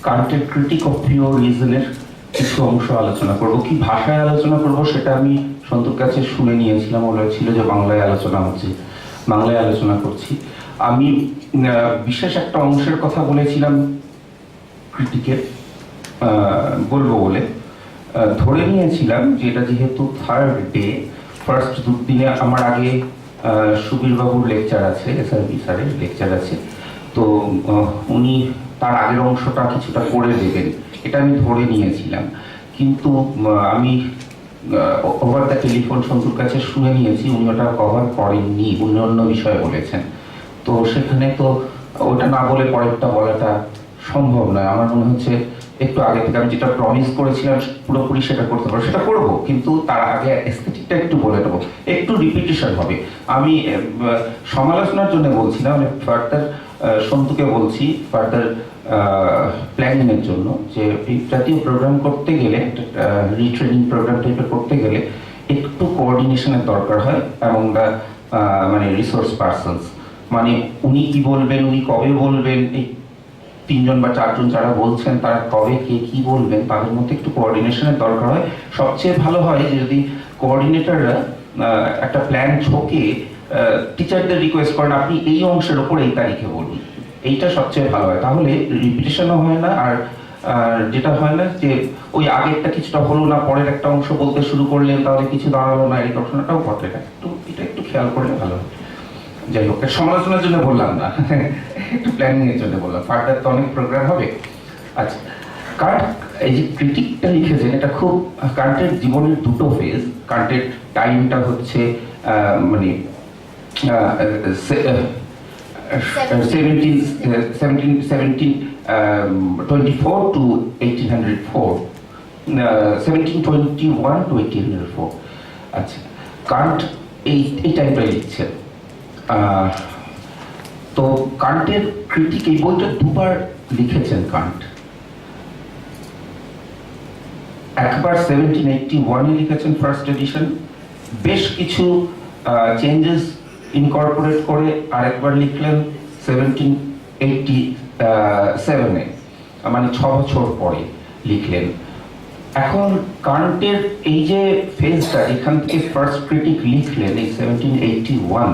কান্টের critic of pure রিজনের কিছু অংশ আলোচনা করব। কি ভাষায় আলোচনা করব সেটা আমি সন্তুর কাছে শুনে নিয়েছিলাম, বলেছিল যে বাংলায় আলোচনা হচ্ছে, বাংলায় আলোচনা করছি। আমি বিশেষ একটা অংশের কথা বলেছিলাম ক্রিটিকের, বলবো বলে ধরে নিয়েছিলাম যে এটা যেহেতু থার্ড ডে, ফার্স্ট দুদিনে আমার আগে সুবীর বাবুর লেকচার আছে, এসআরবি স্যারের লেকচার আছে, তো উনি তার আগের অংশটা কিছুটা করে দেবেন, এটা আমি ধরে নিয়েছিলাম। কিন্তু আমি ওভার দ্য টেলিফোন সন্তুর কাছে শুনে নিয়েছি উনি ওটা কভার করেননি, অন্য অন্য বিষয়ে বলেছেন। তো সেখানে তো ওটা না বলে পরেরটা বলাটা সম্ভব নয়। আমার মনে হচ্ছে একটু আগে থেকে আমি যেটা প্রমিস করেছিলাম পুরোপুরি সেটা করতে পারবো, সেটা করব, কিন্তু তার আগে এস্থেটিকটা একটু বলে নেবো, একটু রিপিটেশন হবে। আমি সমালোচনার জন্য বলছি না, মানে ফার্দার সন্তুকে বলছি, ফার্দার প্ল্যানিং এর জন্য, যে এই জাতীয় প্রোগ্রাম করতে গেলে, রিট্রেনিং প্রোগ্রাম টাইপের করতে গেলে একটু কোঅর্ডিনেশনের দরকার হয় এবং মানে রিসোর্স পার্সনস, মানে উনি কি বলবেন, উনি কবে বলবেন, এই তিনজন বা চারজন যারা বলছেন তারা কবে কে কি বলবেন, তাদের মধ্যে একটু কোঅর্ডিনেশনের দরকার হয়। সবচেয়ে ভালো হয় যে যদি কোঅর্ডিনেটররা একটা প্ল্যান ছকে টিচারদের রিকোয়েস্ট করেন আপনি এই অংশের ওপর এই তারিখে বলুন, এইটা সবচেয়ে ভালো হয়। তাহলে রিপিটেশনও হয় না, আর যেটা হয় না যে ওই আগেরটা কিছুটা হলো না, পরের একটা অংশ বলতে শুরু করলেন তাহলে কিছু দাঁড়ালো না, এই ঘটনাটাও ঘটে না। এটা একটু খেয়াল করলে ভালো হয়। যাই হোক, সমালোচনার জন্য বললাম না, একটু প্ল্যানিং এর জন্য বললাম, ফার্দার তো অনেক প্রোগ্রাম হবে। আচ্ছা, কান্ট এই যে ক্রিটিকটা লিখেছেন, এটা খুব কান্টের জীবনের দুটো ফেজ। কান্টের টাইমটা হচ্ছে মানে 1724 to 1804, 1721 to 1804। আচ্ছা, কান্ট এই টাইমটাই লিখছেন। তো কান্টের ক্রিটিক এই বইটা দুবার লিখেছেন কান্ট। একবার 1781 এ লিখেছেন ফার্স্ট এডিশন, বেশ কিছু চেঞ্জেস ইনকর্পোরেট করে আরেকবার লিখলেন 1787 এ, মানে 6 বছর পরে লিখলেন। এখন কান্টের এই যে ফেজটা যেখান থেকে ফার্স্ট ক্রিটিক লিখলেন, এই 1781,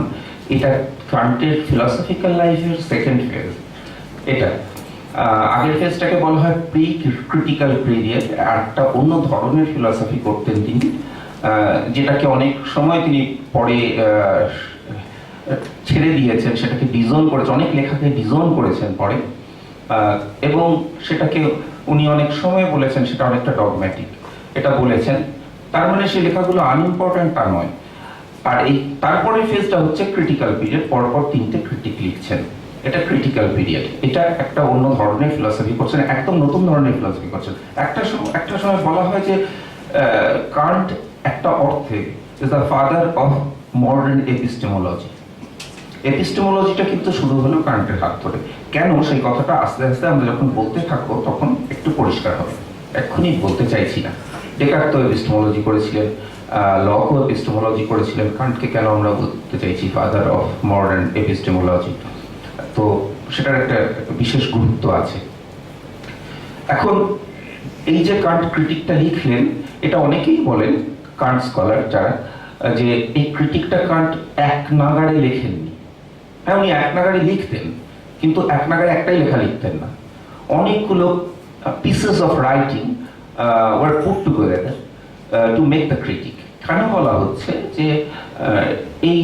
এটা কান্টের ফিলসফিক্যাল লাইফের সেকেন্ড ফেজ। এটা আগের ফেজটাকে বলা হয় প্রি ক্রিটিক্যাল পিরিয়ড, আর একটা অন্য ধরনের ফিলসফি করতেন তিনি, যেটাকে অনেক সময় তিনি পরে ছেড়ে দিয়েছেন, সেটাকে ডিজোন করেছেন, অনেক লেখাকে ডিজোন করেছেন পরে, এবং সেটাকে উনি অনেক সময় বলেছেন সেটা অনেকটা ডগম্যাটিক, এটা বলেছেন। তার মানে সেই লেখাগুলো আনইম্পর্টেন্ট তা নয়। আর এই তারপরে ফেজটা হচ্ছে ক্রিটিক্যাল পিরিয়ড, পরপর তিনটে ক্রিটিক লিখছেন, এটা ক্রিটিক্যাল পিরিয়ড। এটা একটা অন্য ধরনের ফিলসফি করছেন, একদম নতুন ধরনের ফিলসফি করছেন। একটা সময় বলা হয় যে কান্ট একটা অর্থে is the father of modern epistemology. এপিস্টেমোলজিটা কিন্তু শুরু হলো কান্টের হাত ধরে। কেন, সেই কথাটা আস্তে আস্তে আমরা যখন বলতে থাকবো তখন একটু পরিষ্কার হবে, এক্ষুনি বলতে চাইছি না। ডেকার্ট তো এপিস্টেমোলজি করেছিলেন, লকও এপিস্টেমোলজি করেছিলেন, কান্টকে কেন আমরা বলতে চাইছি ফাদার অফ মডার্ন এপিস্টেমোলজি, তো সেটার একটা বিশেষ গুরুত্ব আছে। এখন এই যে কান্ট ক্রিটিকটা লিখলেন, এটা অনেকেই বলেন, কান্ট স্কলার যারা, যে এই ক্রিটিকটা কান্ট এক নাগাড়ে লেখেননি। হ্যাঁ, উনি এক নাগাড়ে লিখতেন, কিন্তু এক নাগাড়ে একটাই লেখা লিখতেন না, অনেকগুলো pieces of writing were put together to make the critique. কেন বলা হচ্ছে যে এই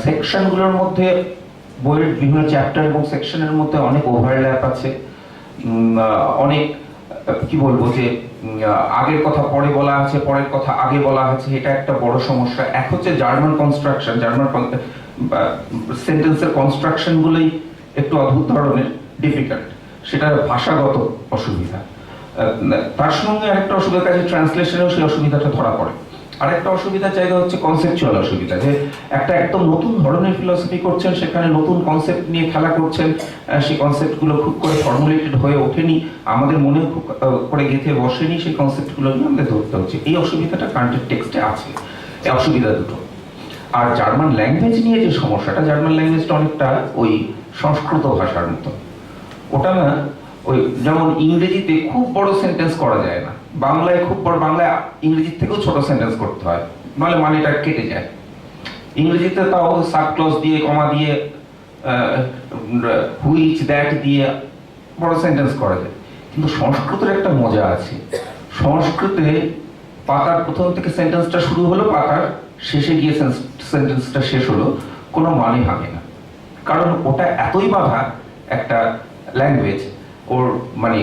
সেকশনগুলোর মধ্যে, বইয়ের বিভিন্ন চ্যাপ্টার এবং সেকশনের মধ্যে অনেক ওভারল্যাপ আছে, অনেক কি বলবো যে আগের কথা পরে বলা আছে, পরের কথা আগে বলা আছে, এটা একটা বড় সমস্যা। এক হচ্ছে জার্মান কনস্ট্রাকশন, জার্মান সেন্টেন্সের কনস্ট্রাকশন গুলোই একটু অদ্ভুত ধরনের, ডিফিকাল্ট, সেটা ভাষাগত অসুবিধা। তার সঙ্গে আরেকটা অসুবিধা আছে, ট্রান্সলেশনেও সেই অসুবিধাটা ধরা পড়ে। আরেকটা অসুবিধার জায়গা হচ্ছে কনসেপচুয়াল অসুবিধা, যে একটা একদম নতুন ধরনের ফিলসফি করছেন, সেখানে নতুন কনসেপ্ট নিয়ে খেলা করছেন, সেই কনসেপ্টগুলো খুব করে ফর্মুলেটেড হয়ে ওঠেনি, আমাদের মনে খুব করে গেঁথে বসেনি, সেই কনসেপ্টগুলো নিয়ে আমাদের ধরতে হচ্ছে। এই অসুবিধাটা কান্টের টেক্সটে আছে, এই অসুবিধা দুটো। আর জার্মান ল্যাঙ্গুয়েজ নিয়ে যে সমস্যাটা, জার্মান ল্যাঙ্গুয়েজটা অনেকটা ওই সংস্কৃত ভাষার মতো, ওটা না ওই যেমন ইংরেজিতে খুব বড় সেন্টেন্স করা যায় না, বাংলায় খুব বড়, বাংলায় ইংরেজির থেকেও ছোট সেন্টেন্স করতে হয়, নাহলে মানেটা কেটে যায়। ইংরেজিতে তাও সাব ক্লজ দিয়ে, কমা দিয়ে, হুইচ, দ্যাট দিয়ে বড় সেন্টেন্স করা যায়। কিন্তু সংস্কৃতের একটা মজা আছে, সংস্কৃতে পাতার প্রথম থেকে সেন্টেন্সটা শুরু হলো, পাতার শেষে গিয়ে সেন্টেন্সটা শেষ হলো, কোনো মানে ভাঙে না। কারণ ওটা এতই বাঁধা একটা ল্যাঙ্গুয়েজ, ওর মানে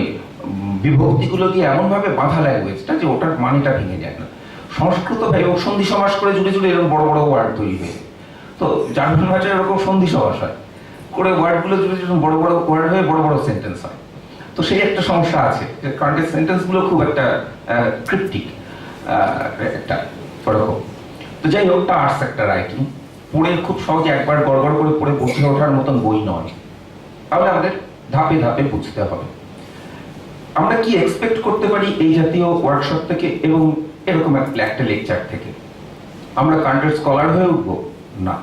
বিভক্তিগুলো দিয়ে এমন ভাবে বাঁধা ল্যাঙ্গুয়েজটা যে ওটার মানেটা ভেঙে যায় না। সংস্কৃত ভাই ও সন্ধি সমাস করে জুড়ে জুড়ে এরকম বড় বড় ওয়ার্ড তৈরি হয়ে, তো জার্মান ভাষায় এরকম সন্ধি সমাস হয় করে, ওয়ার্ডগুলো জুড়ে জুড়ে বড় বড় ওয়ার্ড হয়ে বড় বড় সেন্টেন্স হয়। তো সেই একটা সমস্যা আছে যে কারেন্টের সেন্টেন্সগুলো খুব একটা ক্রিপ্টিক একটা ওরকম। তো যাই হোক, আর্টস একটা রাইটিং পড়ে খুব সহজে একবার গড়গড় করে পড়ে বুঝে ওঠার মতন বই নয়, তাহলে আমাদের ধাপে ধাপে বুঝতে হবে। আমরা কি এক্সপেক্ট করতে পারি এই জাতীয় ওয়ার্কশপ থেকে এবং এরকম একটা লেকচার থেকে? আমরা কান্টের স্কলার হয়ে উঠবো? না,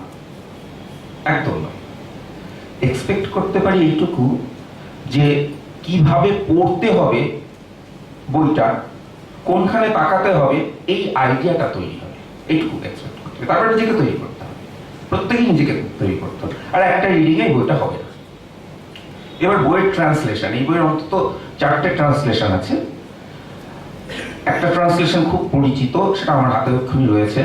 একদম নয়। এক্সপেক্ট করতে পারি এইটুকু যে কিভাবে পড়তে হবে বইটা, কোনখানে তাকাতে হবে, এই আইডিয়াটা তৈরি হবে, এইটুকু এক্সপেক্ট করতে হবে। তারপরে নিজেকে তৈরি করতে হবে, প্রত্যেকেই নিজেকে তৈরি করতে হবে। আর একটা রিডিং এ বইটা হবে না। এবার বইয়ের ট্রান্সলেশন, এই বইয়ের অন্তত 4টে ট্রান্সলেশন আছে। একটা ট্রান্সলেশন খুব পরিচিত, সেটা আমার হাতে এক্ষুনি রয়েছে,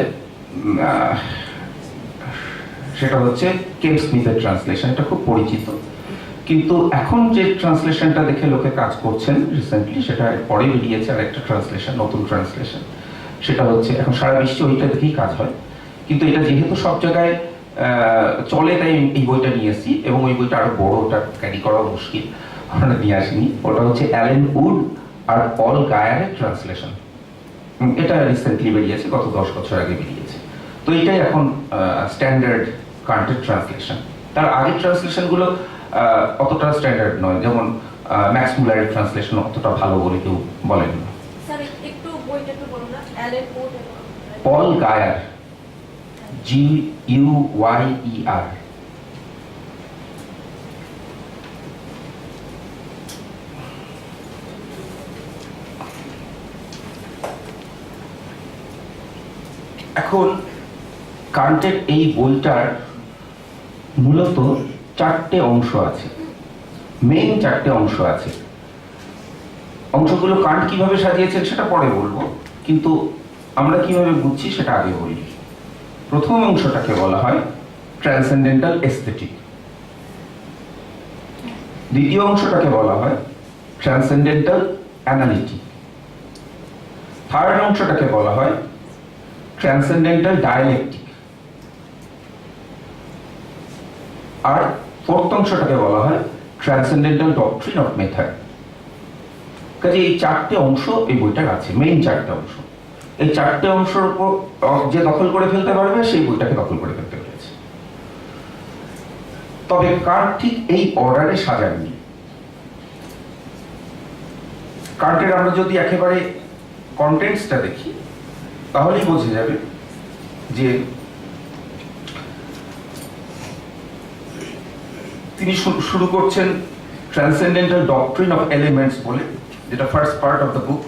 সেটা হচ্ছে কেম স্মিথের ট্রান্সলেশন। এটা খুব পরিচিত, কিন্তু এখন যে ট্রান্সলেশনটা দেখে লোকে কাজ করছেন রিসেন্টলি, সেটা পরে বেরিয়েছে আর একটা ট্রান্সলেশন, নতুন ট্রান্সলেশন। সেটা হচ্ছে এখন সারা বিশ্বে ওইটা দেখেই কাজ হয়, কিন্তু এটা যেহেতু সব জায়গায় চলে তাই এই বইটা নিয়ে এসেছি, এবং ওই বইটা আরো বড়, ওটা ক্যারি করা মুশকিল, আমরা নিয়ে আসিনি। ওটা হচ্ছে অ্যালেন উড আর পল গায়ারের ট্রান্সলেশন। এটা রিসেন্টলি বেরিয়েছে, গত 10 বছর আগে বেরিয়েছে। তো এটাই এখন স্ট্যান্ডার্ড কান্টের ট্রান্সলেশন। তার আগের ট্রান্সলেশনগুলো অতটা স্ট্যান্ডার্ড নয়, যেমন ম্যাক্স মুলারের ট্রান্সলেশন অতটা ভালো বলে কেউ বলেন না। পল গায়ার, GUYER। এখন কান্টের এই বইটার মূলত 4টে অংশ আছে, মেইন 4টে অংশ আছে। অংশগুলো কান্ট কিভাবে সাজিয়েছেন সেটা পরে বলবো, কিন্তু আমরা কিভাবে বুঝছি সেটা আগে বলি। প্রথম অংশটাকে বলা হয় ট্রান্সেন্ডেন্টাল এস্থেটিক, দ্বিতীয় অংশটাকে বলা হয় ট্রান্সেন্ডেন্টাল অ্যানালিটিক, থার্ড অংশটাকে বলা হয় ট্রান্সেন্ডেন্টাল ডায়ালেকটিক, আর ফোর্থ অংশটাকে বলা হয় ট্রান্সেন্ডেন্টাল ডক্ট্রিন অফ মেথড। কাজে এই 4টে অংশ এই বইটার আছে, মেইন 4টে অংশ। এই 4টে অংশের উপর যে দখল করে ফেলতে পারবে সেই বইটাকে দখল করে ফেলতে পেরেছে। তবে কান্ট ঠিক এই অর্ডারে সাজাননি। কান্টের আমরা যদি একেবারে কন্টেন্টসটা দেখি তাহলেই বোঝা যাবে যে তিনি শুরু করছেন ট্রান্সেন্ডেন্টাল ডক্ট্রিন অফ এলিমেন্টস বলে, যেটা first part of the book.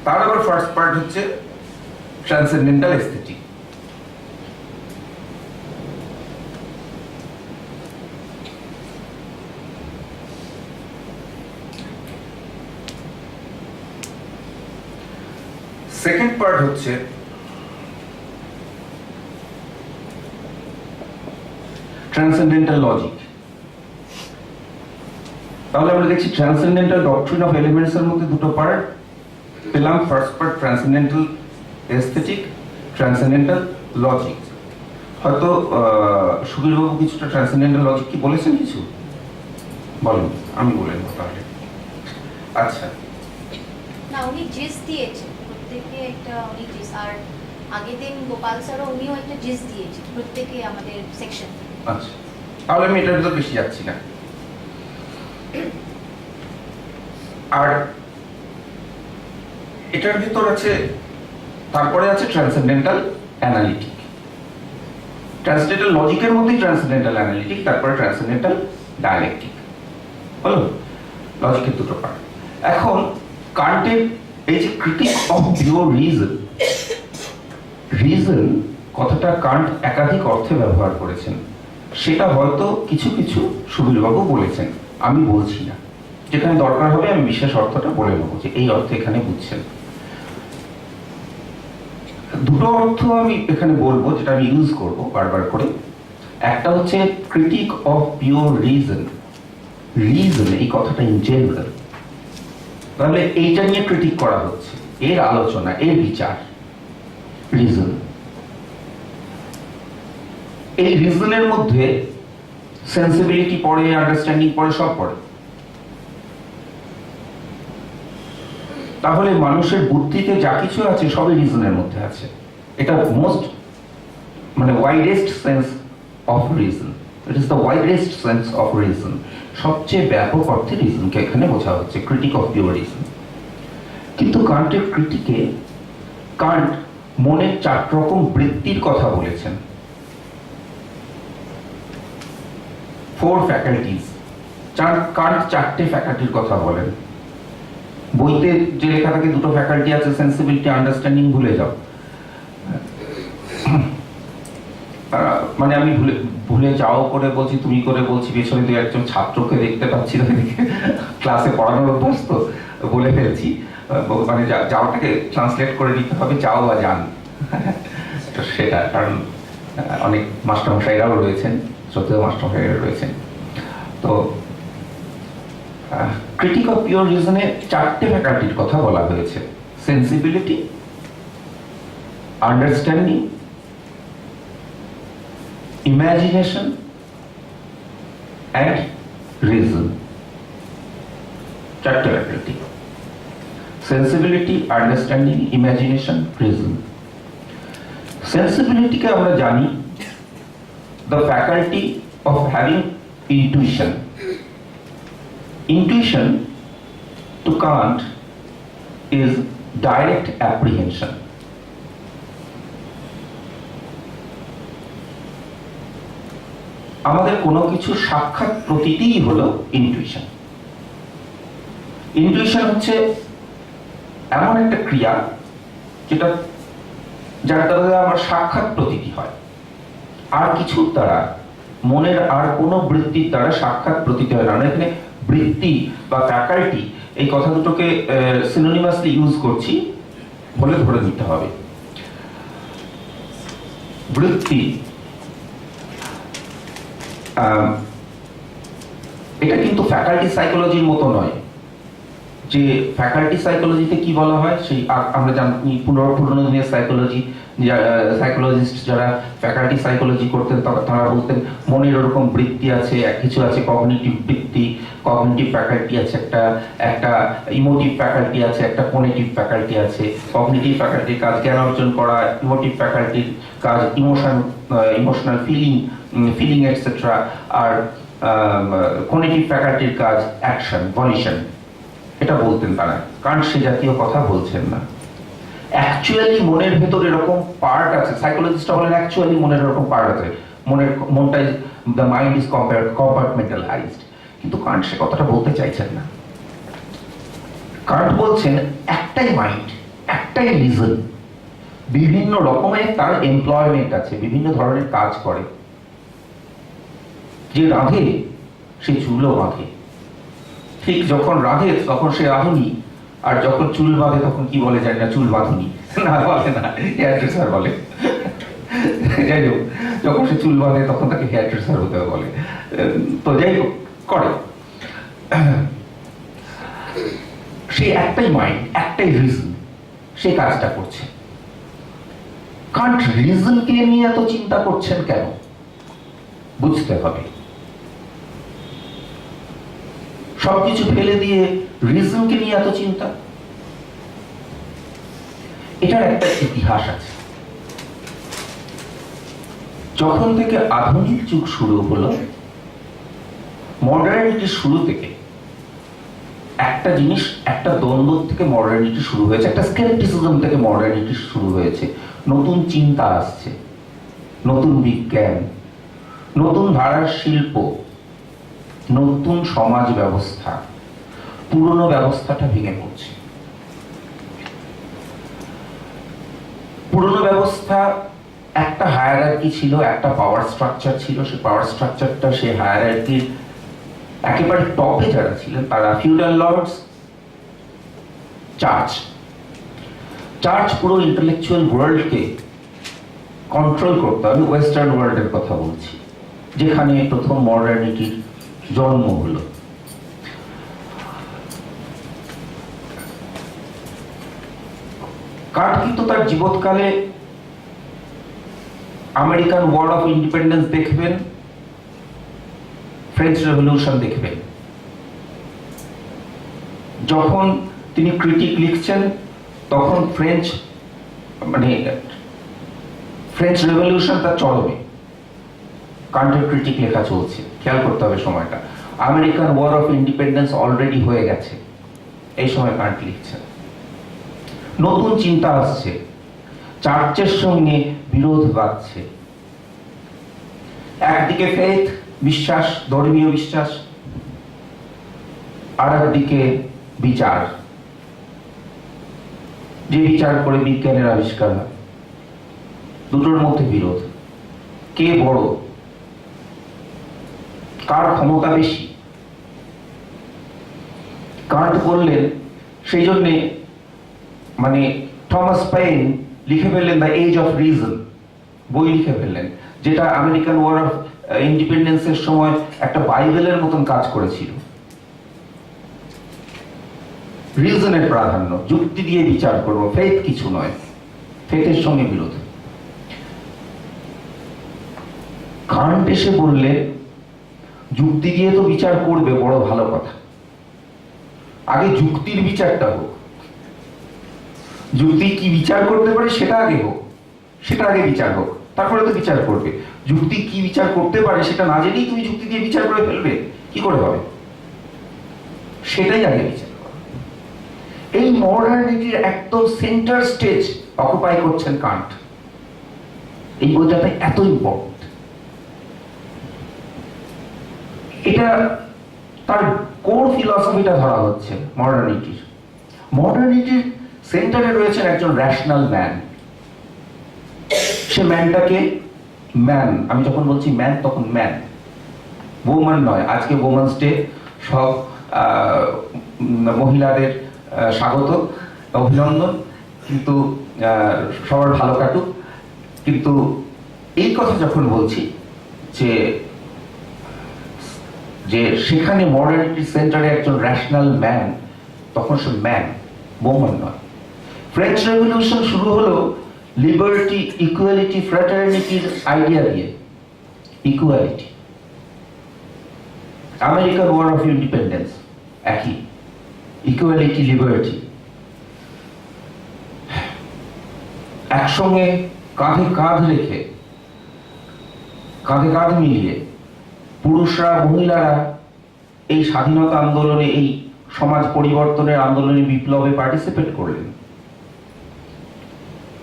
তার আবার ফার্স্ট পার্ট হচ্ছে ট্রান্সেন্ডেন্টাল এস্থেটিক। সেকেন্ড পার্ট হচ্ছে ট্রান্সেন্ডেন্টাল লজিক। তাহলে আমরা দেখছি ট্রান্সেন্ডেন্টাল ডক্ট্রিন অফ এলিমেন্টস এর মধ্যে দুটো পার্ট পেলাম। First part transcendental aesthetic, transcendental logic. হয়তো সুবীরবাবু কিছুটা ট্রান্সেন্ডেন্টাল লজিক কি বলেছেন, কিছু বলেন, আমি বলে নেব তাহলে। আচ্ছা, না উনি জিস দিয়েছেন প্রত্যেকে একটা, উনি জিস, আর আগের দিন গোপাল স্যারও উনিও একটা জিস দিয়েছেন প্রত্যেকে আমাদের সেকশন। আচ্ছা, তাহলে আমি এটার ভিতর বেশি যাচ্ছি না। আর এটার ভিতর আছে, তারপরে আছে ট্রান্সেন্ডেন্টাল অ্যানালিটিক। ট্রান্সেন্ডেন্টাল লজিকের মধ্যেই ট্রান্সেন্ডেন্টাল অ্যানালিটিক, তারপরে ট্রান্সেন্ডেন্টাল ডায়ালেকটিক হলো। লজিকের দুটো পার্ট। এখন কান্টের এই যে critic of pure reason, reason কথাটা কান্ট একাধিক অর্থে ব্যবহার করেছেন, সেটা হয়তো কিছু কিছু সুবীরবাবু বলেছেন, আমি বলছি না। যেখানে দরকার হবে আমি বিশেষ অর্থটা বলে নেবো যে এই অর্থ এখানে বুঝছেন। দুটো অর্থ আমি এখানে বলবো যেটা আমি ইউজ করবো বারবার করে। একটা হচ্ছে critic of pure reason, reason এই কথাটা ইন জেনারেল, তাহলে এইটা নিয়ে ক্রিটিক করা হচ্ছে, এর আলোচনা, এর বিচার, রিজন। এই রিজনের মধ্যে সেন্সিবিলিটি পড়ে, আন্ডারস্ট্যান্ডিং পড়ে, সব পড়ে। তাহলে মানুষের বুদ্ধিতে যা কিছু আছে সবই রিজনের মধ্যে আছে। এটা মোস্ট মানে widest sense of reason, it is the widest sense of reason. সবচেয়ে ব্যাপক অর্থে রিজনকে এখানে বোঝা হচ্ছে, ক্রিটিক অফ পিওর রিজন। কিন্তু কান্টের ক্রিটিকে কান্ট মনের 4 রকম বৃত্তির কথা বলেছেন, 4 ফ্যাকাল্টিজ। কান্ট 4টে ফ্যাকাল্টির কথা বলেন। বইতে যে লেখা থাকে 2টো ফ্যাকাল্টি আছে, সেন্সিবিলিটি, আন্ডারস্ট্যান্ডিং, ভুলে যাও। মানে আমি ভুলে যাও করে বলছি, তুমি করে বলছি, পেছনে 2-1জন ছাত্রকে দেখতে পাচ্ছি, ক্লাসে পড়ানোর অভ্যাস তো বলে ফেলছি। মানে যাওয়াটাকে ট্রান্সলেট করে নিতে হবে যাও বা যান, তো সেটা কারণ অনেক মাস্টারমশাইরাও রয়েছেন, শ্রদ্ধেয় মাস্টারমশাইরা রয়েছেন। তো ক্রিটিক অফ পিওর রিজনে 4টে ফ্যাকাল্টির কথা বলা হয়েছে, sensibility, understanding, imagination and reason. 4টে faculty, sensibility, understanding, imagination, reason. সেন্সিবিলিটিকে আমরা জানি the faculty of having intuition. Intuition to Kant is direct apprehension. আমাদের কোনো কিছু সাক্ষাৎ প্রতীতিই হলো ইনটুইশন। ইনটুইশন হচ্ছে এমন একটা ক্রিয়া যেটা যার দ্বারা আমার সাক্ষাৎ প্রতীতি হয়, আর কিছুর দ্বারা, মনের আর কোনো বৃত্তির দ্বারা সাক্ষাৎ প্রতীতি হয় না। এখানে বৃত্তি বা ফ্যাকাল্টি এই কথা দুটোকে সিনোনিমাসলি ইউজ করছি বলে ধরে নিতে হবে। বৃত্তি এটা কিন্তু ফ্যাকাল্টি সাইকোলজির মতো নয়, যে ফ্যাকাল্টি সাইকোলজিতে কি বলা হয় সেই আমরা জানি, পুরনো দিনের সাইকোলজিস্ট যারা ফ্যাকাল্টি সাইকোলজি করতেন তারা বলতেন মনের ওরকম বৃত্তি আছে, কিছু আছে কগনিটিভ বৃত্তি, কগনিটিভ ফ্যাকাল্টি আছে, একটা ইমোটিভ ফ্যাকাল্টি আছে, একটা কোনেটিভ ফ্যাকাল্টি আছে। কগনিটিভ ফ্যাকাল্টির কাজ জ্ঞান অর্জন করা, ইমোটিভ ফ্যাকাল্টির কাজ ইমোশনাল ফিলিং এটসেট্রা, আর কোনেটিভ ফ্যাকাল্টির কাজ অ্যাকশন, ভলিউশন। এটা বলতেন তারা। কারণ সে জাতীয় কথা বলছেন না। অ্যাকচুয়ালি মনের ভেতর এরকম পার্ট আছে, সাইকোলজিস্টরা বলেন অ্যাকচুয়ালি মনের এরকম পার্ট আছে, মনটা দ্য মাইন্ড ইজ কম্পার্টমেন্টালাইজড। কিন্তু কান্ট সে কথাটা বলতে চাইছেন না। কান্ট বলছেন একটাই মাইন্ড, একটাই রিজন, বিভিন্ন রকমের তার এমপ্লয়মেন্ট আছে, বিভিন্ন ধরনের কাজ করে। যে রাঁধে সে চুলও বাঁধে, ঠিক যখন রাঁধে তখন সে রাঁধুনি, আর যখন চুল বাঁধে তখন কি বলে জানি না, চুল বাঁধুনি না বলে না, হেয়ার ড্রেসার বলে। যাই হোক, যখন সে চুল বাঁধে তখন তাকে হেয়ার ড্রেসার হতে বলে। তো যাই হোক করে, সে একটাই মাইন্ড, একটাই রিজন, সে কাজটা করছে। কান্ট রিজনকে নিয়ে এত চিন্তা করছেন কেন বুঝতে হবে। সবকিছু ফেলে দিয়ে রিজনকে নিয়ে এত চিন্তা, এটার একটা ইতিহাস আছে। যখন থেকে আধুনিক যুগ শুরু হলো, মডার্নিটির শুরু থেকে একটা জিনিস, একটা দ্বন্দ্ব থেকে মডার্নিটি শুরু হয়েছে, একটা স্কেপটিসিজম থেকে মডার্নিটি শুরু হয়েছে। নতুন চিন্তা আসছে, নতুন বিজ্ঞান, নতুন ধারার শিল্প, নতুন সমাজ ব্যবস্থা, পুরনো ব্যবস্থাটা ভেঙে পড়ছে। পুরনো ব্যবস্থা একটা হায়ারার্কি ছিল, একটা পাওয়ার স্ট্রাকচার ছিল। সেই পাওয়ার স্ট্রাকচারটা, সেই হায়ারার্কির একেবারে টপে যারা ছিলেন তারা ফিউডাল লর্ডস, চার্চ পুরো ইন্টেলেকচুয়াল ওয়ার্ল্ডকে কন্ট্রোল করতে। আমি ওয়েস্টার্ন ওয়ার্ল্ডের কথা বলছি, যেখানে প্রথম মডার্নিটির জন্ম হলো। কার্ট কিন্তু তার জীবৎকালে আমেরিকান ওয়ার অফ ইন্ডিপেন্ডেন্স দেখবেন, ফ্রেঞ্চ রেভলিউশন দেখবেন। যখন তিনি ক্রিটিক লিখছেন তখন ফ্রেঞ্চ রেভলিউশন তার চরমে, কান্টের ক্রিটিক লেখা চলছে। খেয়াল করতে হবে সময়টা। American War of Independence already হয়ে গেছে, এই সময় কান্ট লিখছেন। নতুন চিন্তা আসছে, চার্চের সঙ্গে বিরোধ বাড়ছে। একদিকে ফেথ, বিশ্বাস, ধর্মীয় বিশ্বাস, আর একদিকে বিচার, যে বিচার করে বিজ্ঞানের আবিষ্কার হয়। দুটোর মধ্যে বিরোধ। কে বড়, কার ক্ষমতা বেশি? কান্ট বললেন, সেই জন্যে থমাস পাইন লিখে ফেললেন দ্য এজ অফ রিজন, বই লিখে ফেললেন, যেটা আমেরিকান ওয়ার অফ ইন্ডিপেন্ডেন্সের সময় একটা বাইবেলের মতন কাজ করেছিল। রিজনের প্রাধান্য, যুক্তি দিয়ে বিচার করবো, ফেথ কিছু নয়, ফেথের সঙ্গে বিরোধ। কান্ট এসে বললেন, যুক্তি দিয়ে তো বিচার করবে, বড় ভালো কথা, আগে যুক্তির বিচারটা হোক। যুক্তি কি বিচার করতে পারে সেটা আগে হোক, সেটা আগে বিচার হোক, তারপরে তো বিচার করবে। যুক্তি কি বিচার করতে পারে সেটা না জেনেই তুমি যুক্তি দিয়ে বিচার করে ফেলবে, কি করে হবে? সেটাই আগে বিচার করো। এই মডার্নিটির একদম সেন্টার স্টেজ অকুপাই করছেন কান্ট। এই বইটাতে এত ইম্পর্টেন্ট। এটা তার কোর ফিলসফিটা ধরা হচ্ছে মডার্নিটির। মডার্নিটির সেন্টারে রয়েছেন একজন র্যাশনাল ম্যান। সে ম্যানটাকে আমি যখন বলছি ম্যান তখন ম্যান, ওম্যান নয়। আজকে ওমেন্স ডে, সব মহিলাদের স্বাগত, অভিনন্দন, কিন্তু সবার ভালো কাটুক। কিন্তু এই কথা যখন বলছি যে সেখানে মডার্নিটি সেন্টারে একজন র্যাশনাল ম্যান, তখন সে ম্যান, ওম্যান নয়। ফ্রেঞ্চ রেভলিউশন শুরু হলো লিবার্টি, ইকুয়ালিটি, ফ্র্যাটার্নিটির আইডিয়া দিয়ে। Equality, American War of Independence একই, ইকুয়ালিটি, লিবার্টি, একসঙ্গে কাঁধে কাঁধ রেখে, কাঁধে কাঁধ মিলিয়ে পুরুষরা, মহিলারা এই স্বাধীনতা আন্দোলনে, এই সমাজ পরিবর্তনের আন্দোলনে, বিপ্লবে পার্টিসিপেট করলেন।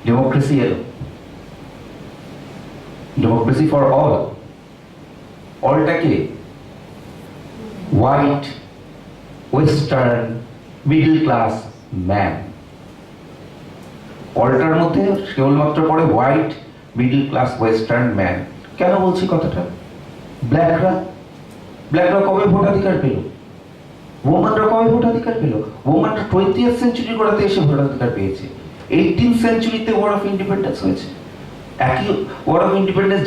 ডেমোক্রেসি এলো, ডেমোক্রেসি ফর অল। অলটাকে white, western, middle class man. অলটার মধ্যে কেবলমাত্র পড়ে white, middle class, western man. কেন বলছি কথাটা? ব্ল্যাকরা কবে ভোটাধিকার পেল? ওমানরা কবে ভোটাধিকার পেল? ওমানরা 20th সেঞ্চুরি গোড়াতে এসে ভোটাধিকার পেয়েছে। 18th সেঞ্চুরিতে ওয়ার অফ ইন্ডিপেন্ডেন্স হয়েছে। একই War of Independence,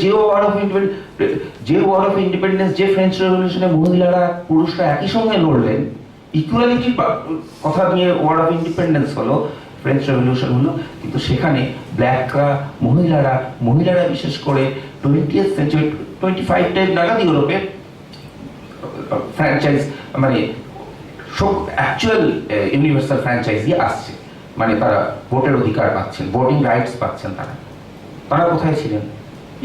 War of Independence, যে ফ্রেঞ্চ রেভলিউশনে মহিলারা, পুরুষরা একই সঙ্গে লড়লেন, ইকুয়ালিটির কথা নিয়ে ওয়ার অফ ইন্ডিপেন্ডেন্স হলো, ফ্রেঞ্চ রেভলিউশন হলো। কিন্তু সেখানে ব্ল্যাকরা, মহিলারা বিশেষ করে 20th সেঞ্চুরি 25 টাইম নাগাদ ইউরোপে ফ্র্যাঞ্চাইজ, অ্যাকচুয়াল ইউনিভার্সাল ফ্র্যাঞ্চাইজি আসছে। তারা ভোটের অধিকার পাচ্ছেন, ভোটিং রাইটস পাচ্ছেন। তারা কোথায় ছিলেন?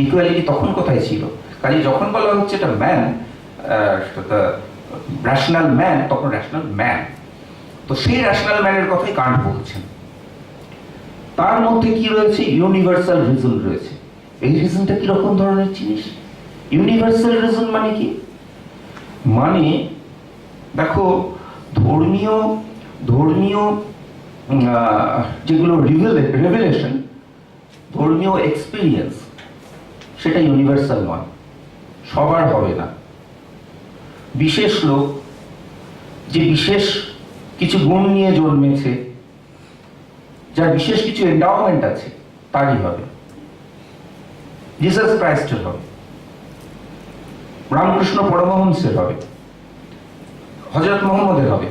ইকুয়ালিটি তখন কোথায় ছিল? কাজে যখন বলা হচ্ছে এটা ম্যান, র্যাশনাল ম্যান, তখন র্যাশনাল ম্যান। তো সেই র্যাশনাল ম্যানের কথাই কান্ট বলছেন। তার মধ্যে কি রয়েছে? ইউনিভার্সাল রিজন রয়েছে। এই রিজনটা কিরকম ধরনের জিনিস? ইউনিভার্সাল রিজন মানে কি? দেখো, ধর্মীয় ধর্মীয় যেগুলো রেভেলেশন, ধর্মীয় এক্সপিরিয়েন্স, সেটা ইউনিভার্সাল নয়, সবার হবে না। বিশেষ লোক যে বিশেষ কিছু গুণ নিয়ে জন্মেছে, যার বিশেষ কিছু এন্ডাওমেন্ট আছে, তারই হবে। জিসাস ক্রাইস্টের হবে, রামকৃষ্ণ পরমহংসের হবে, হযরত মুহাম্মদের হবে,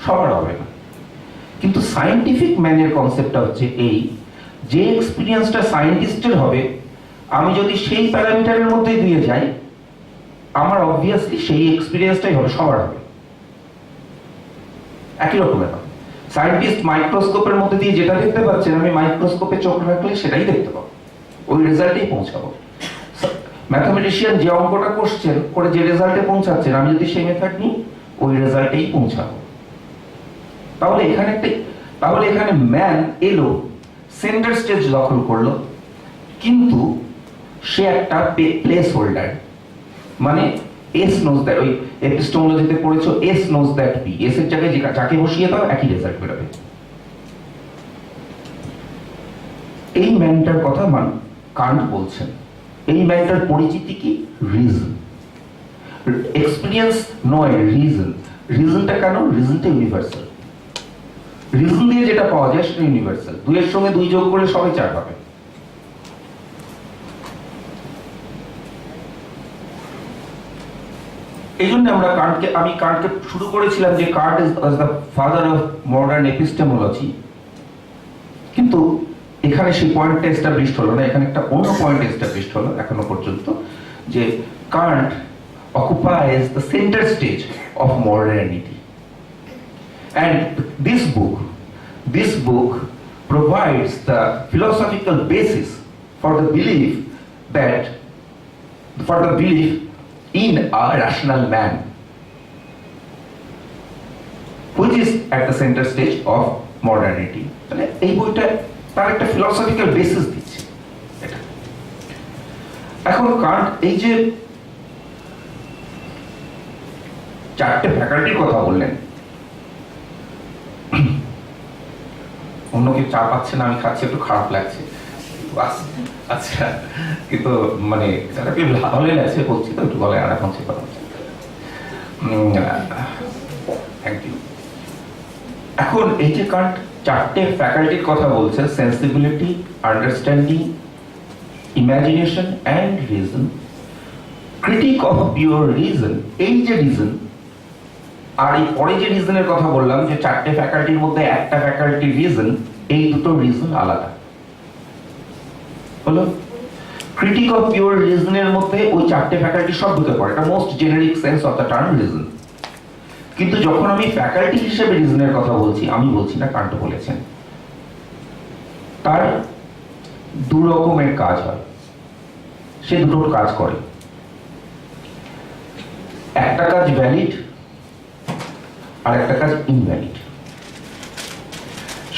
সবার হবে না। কিন্তু সায়েন্টিফিক ম্যানের কনসেপ্টটা হচ্ছে এই, যে এক্সপিরিয়েন্সটা সায়েন্টিস্টের হবে, আমি যদি সেই প্যারামিটারের মধ্যে দিয়ে যাই, আমার অবভিয়াসলি সেই এক্সপিরিয়েন্সটাই হবে, সবার হবে, একই রকমের হবে। সায়েন্টিস্ট মাইক্রোস্কোপের মধ্যে দিয়ে যেটা দেখতে পাচ্ছেন, আমি মাইক্রোস্কোপে চোখ রাখলে সেটাই দেখতে পাবো, ওই রেজাল্টেই পৌঁছাবো। ম্যাথমেটিশিয়ান যে অঙ্কটা করছেন, করে যে রেজাল্টে পৌঁছাচ্ছেন, আমি যদি সেই মেথড নিই, ওই রেজাল্টেই পৌঁছাবো। তাহলে এখানে ম্যান এলো, সেন্টার স্টেজ দখল করলো, কিন্তু সে একটা প্লেস হোল্ডার। মানে এস নোজ দ্যাট, ওই এপিস্টেমোলজিতে পড়েছো, S knows that P, S এর জায়গায় যাকে বসিয়ে দাও একই রেজাল্ট বেরোবে। এই ম্যানটার কথা কান্ট বলছেন। এই ম্যানটার পরিচিতি কি? রিজন। এক্সপিরিয়েন্স নয়, রিজন। রিজনটা কেন? রিজনটা ইউনিভার্সাল। রিজন দিয়ে যেটা পাওয়া যায় সেটা ইউনিভার্সাল। দুইয়ের সঙ্গে দুই যোগ করলে সবাই চার পাবে। এই জন্য আমি কান্টকে শুরু করেছিলাম যে Kant is the father of modern epistemology, কিন্তু এখানে সেই পয়েন্টটা এস্টাবলিশড হলো না। এখানে একটা অন্য পয়েন্ট এস্টাবলিশড হলো এখনো পর্যন্ত, যে Kant occupies the center stage of modernity, and this book provides the philosophical basis for the belief in a rational man, which is at the center stage of modernity. মানে এই বইটা তার একটা philosophical basis দিচ্ছে। এখন Kant এই যে চারটে ফ্যাকাল্টির কথা বললেন, অন্য কেউ চা পাচ্ছে না, আমি খাচ্ছি, একটু খারাপ লাগছে। আচ্ছা, কিন্তু মানে ভালোই লাগছে বলছি তো, একটু গলায় আড়া পৌঁছে কথা হচ্ছে। Thank you. এখন এই যে কান্ট চারটে ফ্যাকাল্টির কথা বলছে, sensibility, understanding, imagination and reason, critique of pure reason, এই যে রিজন, আর এই পরে যে রিজনের কথা বললাম, যে চারটে ফ্যাকাল্টির মধ্যে একটা ফ্যাকাল্টি রিজন, এই দুটো রিজন আলাদা হলো। ক্রিটিক অফ পিওর রিজনের মধ্যে ওই চারটে ফ্যাকাল্টি সব ঢুকে পড়ে, এটা most generic sense of the term reason. কিন্তু যখন আমি ফ্যাকাল্টি হিসেবে রিজনের কথা বলছি, আমি বলছি না, কান্ট বলেছেন তার দু রকমের কাজ হয়, সে দুটো কাজ করে। একটা কাজ ভ্যালিড আর একটা কাজ ইনভ্যালিড।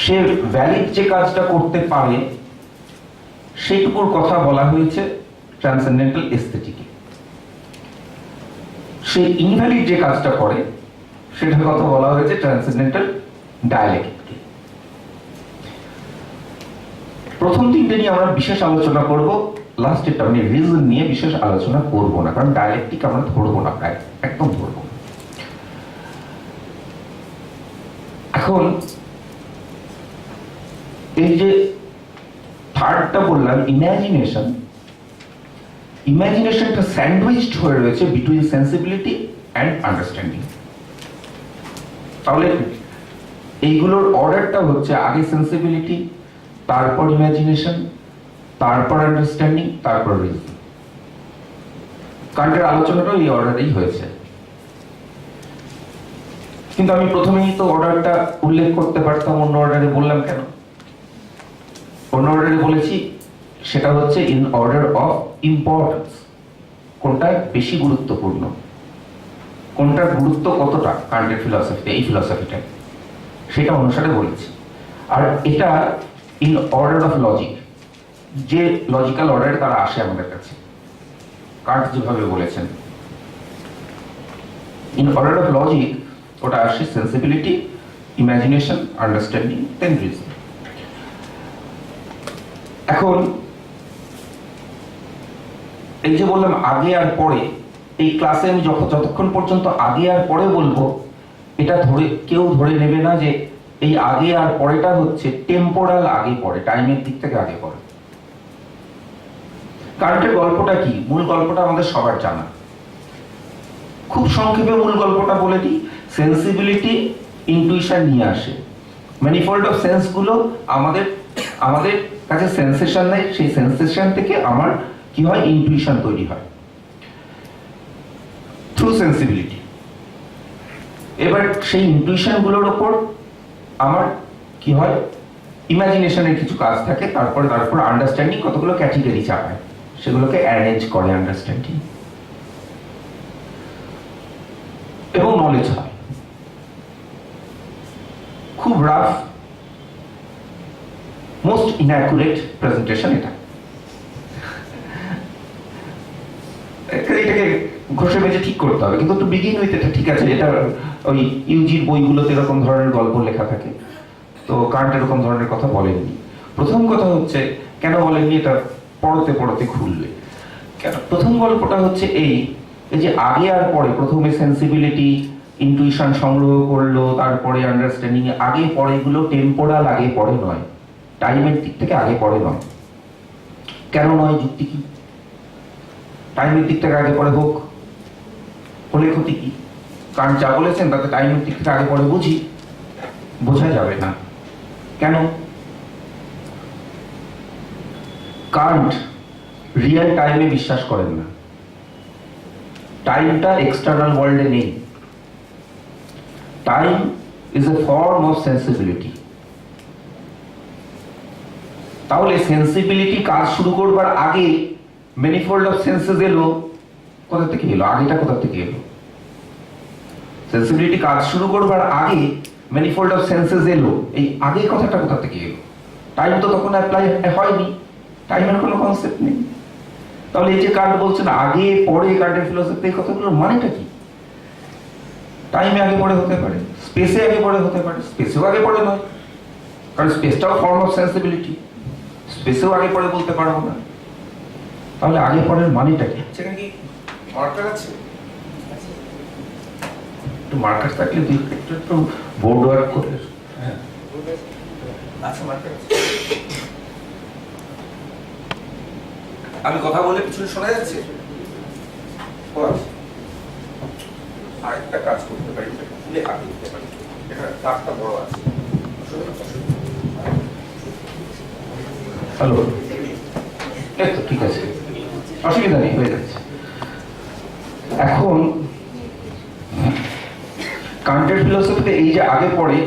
সে ভ্যালিড যে কাজটা করতে পারে সেইটুকুর কথা বলা হয়েছে ট্রান্সেন্ডেন্টাল এস্থেটিকে। সে ইনভ্যালিড যে কাজটা করে সেটার কথা বলা হয়েছে ট্রান্সেন্ডেন্টাল ডায়ালেক্টিকে। প্রথম তিনটে নিয়ে আমরা বিশেষ আলোচনা করব, লাস্টেরটা মানে রিজন নিয়ে বিশেষ আলোচনা করব না, কারণ ডায়ালেক্টিক আমরা ধরবো না, প্রায় একদম ধরবো। এখন এই যে থার্ডটা বললাম, ইমাজিনেশনটা স্যান্ডউইচড হয়ে রয়েছে বিটুইন সেন্সিবিলিটি অ্যান্ড আন্ডারস্ট্যান্ডিং। তাহলে এইগুলোর অর্ডারটা হচ্ছে আগে সেন্সিবিলিটি, তারপর ইমাজিনেশন, তারপর আন্ডারস্ট্যান্ডিং, তারপর রিজন। কান্টের আলোচনাটাও এই অর্ডারেই হয়েছে, কিন্তু আমি প্রথমেই তো অর্ডারটা উল্লেখ করতে পারতাম, অন্য অর্ডারে বললাম কেন? অন্য অর্ডারে বলেছি সেটা হচ্ছে ইন অর্ডার অফ ইম্পর্টেন্স, কোনটা বেশি গুরুত্বপূর্ণ, কোনটার গুরুত্ব কতটা কান্টের ফিলসফিতে, এই ফিলসফিটা, সেটা অনুসারে বলেছি। আর এটা ইন অর্ডার অফ লজিক, যে লজিক্যাল অর্ডারে তারা আসে আমাদের কাছে, কান্ট যেভাবে বলেছেন। ইন অর্ডার অফ লজিক ওটা আসে সেন্সিবিলিটি, ইমাজিনেশন, আন্ডারস্ট্যান্ডিং, দেন রিজন। এখন এই যে বললাম আগে আর পরে, এই ক্লাসে আমি যতক্ষণ পর্যন্ত আগে আর পরে বলবো, এটা কেউ ধরে নেবে না যে এই আগে আর পরেটা হচ্ছে টেম্পোরাল আগে পরে, টাইমের দিক থেকে আগে পরে। কারেন্টের গল্পটা কি? মূল গল্পটা আমাদের সবার জানা। খুব সংক্ষেপে মূল গল্পটা বলে দিই। সেন্সিবিলিটি ইনটুইশন নিয়ে আসে। ম্যানিফোল্ড অফ সেন্স গুলো আমাদের কাছে সেন্সেশন নেই, সেই সেন্সেশন থেকে আমার কি হয়, ইনটুইশন তৈরি হয় থ্রু সেন্সিবিলিটি। এবার সেই ইনটুইশন গুলোর উপর আমার কি হয়, ইমাজিনেশনের কিছু কাজ থাকে, তারপর আন্ডারস্ট্যান্ডিং কতগুলো ক্যাটেগরি চাপায়, সেগুলোকে অ্যারেঞ্জ করে আন্ডারস্ট্যান্ডিং, এবং নলেজ হয়। খুব রাফ, মোস্ট ইনঅ্যাকুরেট প্রেজেন্টেশন এটা। এটাকে ঘষে মেজে ঠিক করতে হবে, কিন্তু একটু বিগিন উইথ এটা ঠিক আছে। এটা ওই ইউজির বইগুলোতে এরকম ধরনের গল্প লেখা থাকে, তো কারেন্ট এরকম ধরনের কথা বলেননি। প্রথম কথা হচ্ছে, কেন বলেননি এটা পড়তে পড়তে খুলবে। কেন? প্রথম গল্পটা হচ্ছে এই যে আগে আর পরে, প্রথমে সেন্সিবিলিটি ইনটুইশন সংগ্রহ করলো, তারপরে আন্ডারস্ট্যান্ডিং, আগে পরে গুলো টেম্পোরাল আগে পরে নয়, টাইমের দিক থেকে আগে পরে নয়। কেন নয়? যুক্তি কি? টাইমের দিক থেকে আগে পরে হোক, হলে ক্ষতি কি? কারণ যা বলেছেন তাতে টাইমের দিক থেকে আগে পরে বোঝা যাবে না। কেন? কান্ট রিয়েল টাইমে বিশ্বাস করেন না। টাইমটা এক্সটার্নাল ওয়ার্ল্ডে নেই। Time is a form of sensibility. তাহলে সেন্সিবিলিটি কাজ শুরু করবার আগে ম্যানিফোল্ড অফ সেন্সেস এলো, কোথা থেকে এলো? আগেটা কোথা থেকে এলো? সেন্সিবিলিটি কাজ শুরু করবার আগে ম্যানিফোল্ড অফ সেন্সেস এলো, এই আগে কথাটা কোথা থেকে এলো? টাইম তো তখন অ্যাপ্লাই হয়নি, টাইমের কোনো কনসেপ্ট নেই। তাহলে এই যে কার্ড বলছেন আগে পরে, কার্ডের ফিলোসফি, এই কথাগুলোর মানেটা কি? টাইমে আগে পরে হতে পারে, স্পেসে আগে পরে হতে পারে, স্পেসেও আগে পরে নয়, কারণ স্পেসটাও ফর্ম অফ সেন্সিবিলিটি, স্পেসেও আগে পরে বলতে পারবো না। তাহলে আগে পরের মানেটা কি? সেখানে কি মার্কার আছে? একটু মার্কার থাকলে একটু বোর্ড ওয়ার্ক করে। হ্যাঁ, আচ্ছা, মার্কার আছে। আমি কথা বলে পিছনে শোনা যাচ্ছে? আরেকটা কাজ করতে পারি, খুলে আগে দিতে পারি, এখানে দাগটা বড় আছে। হ্যালো, এই তো ঠিক আছে, অসুবিধা নেই, হয়ে যাচ্ছে। এখন কান্টের ফিলোসফিতে এই যে আগে পড়ে,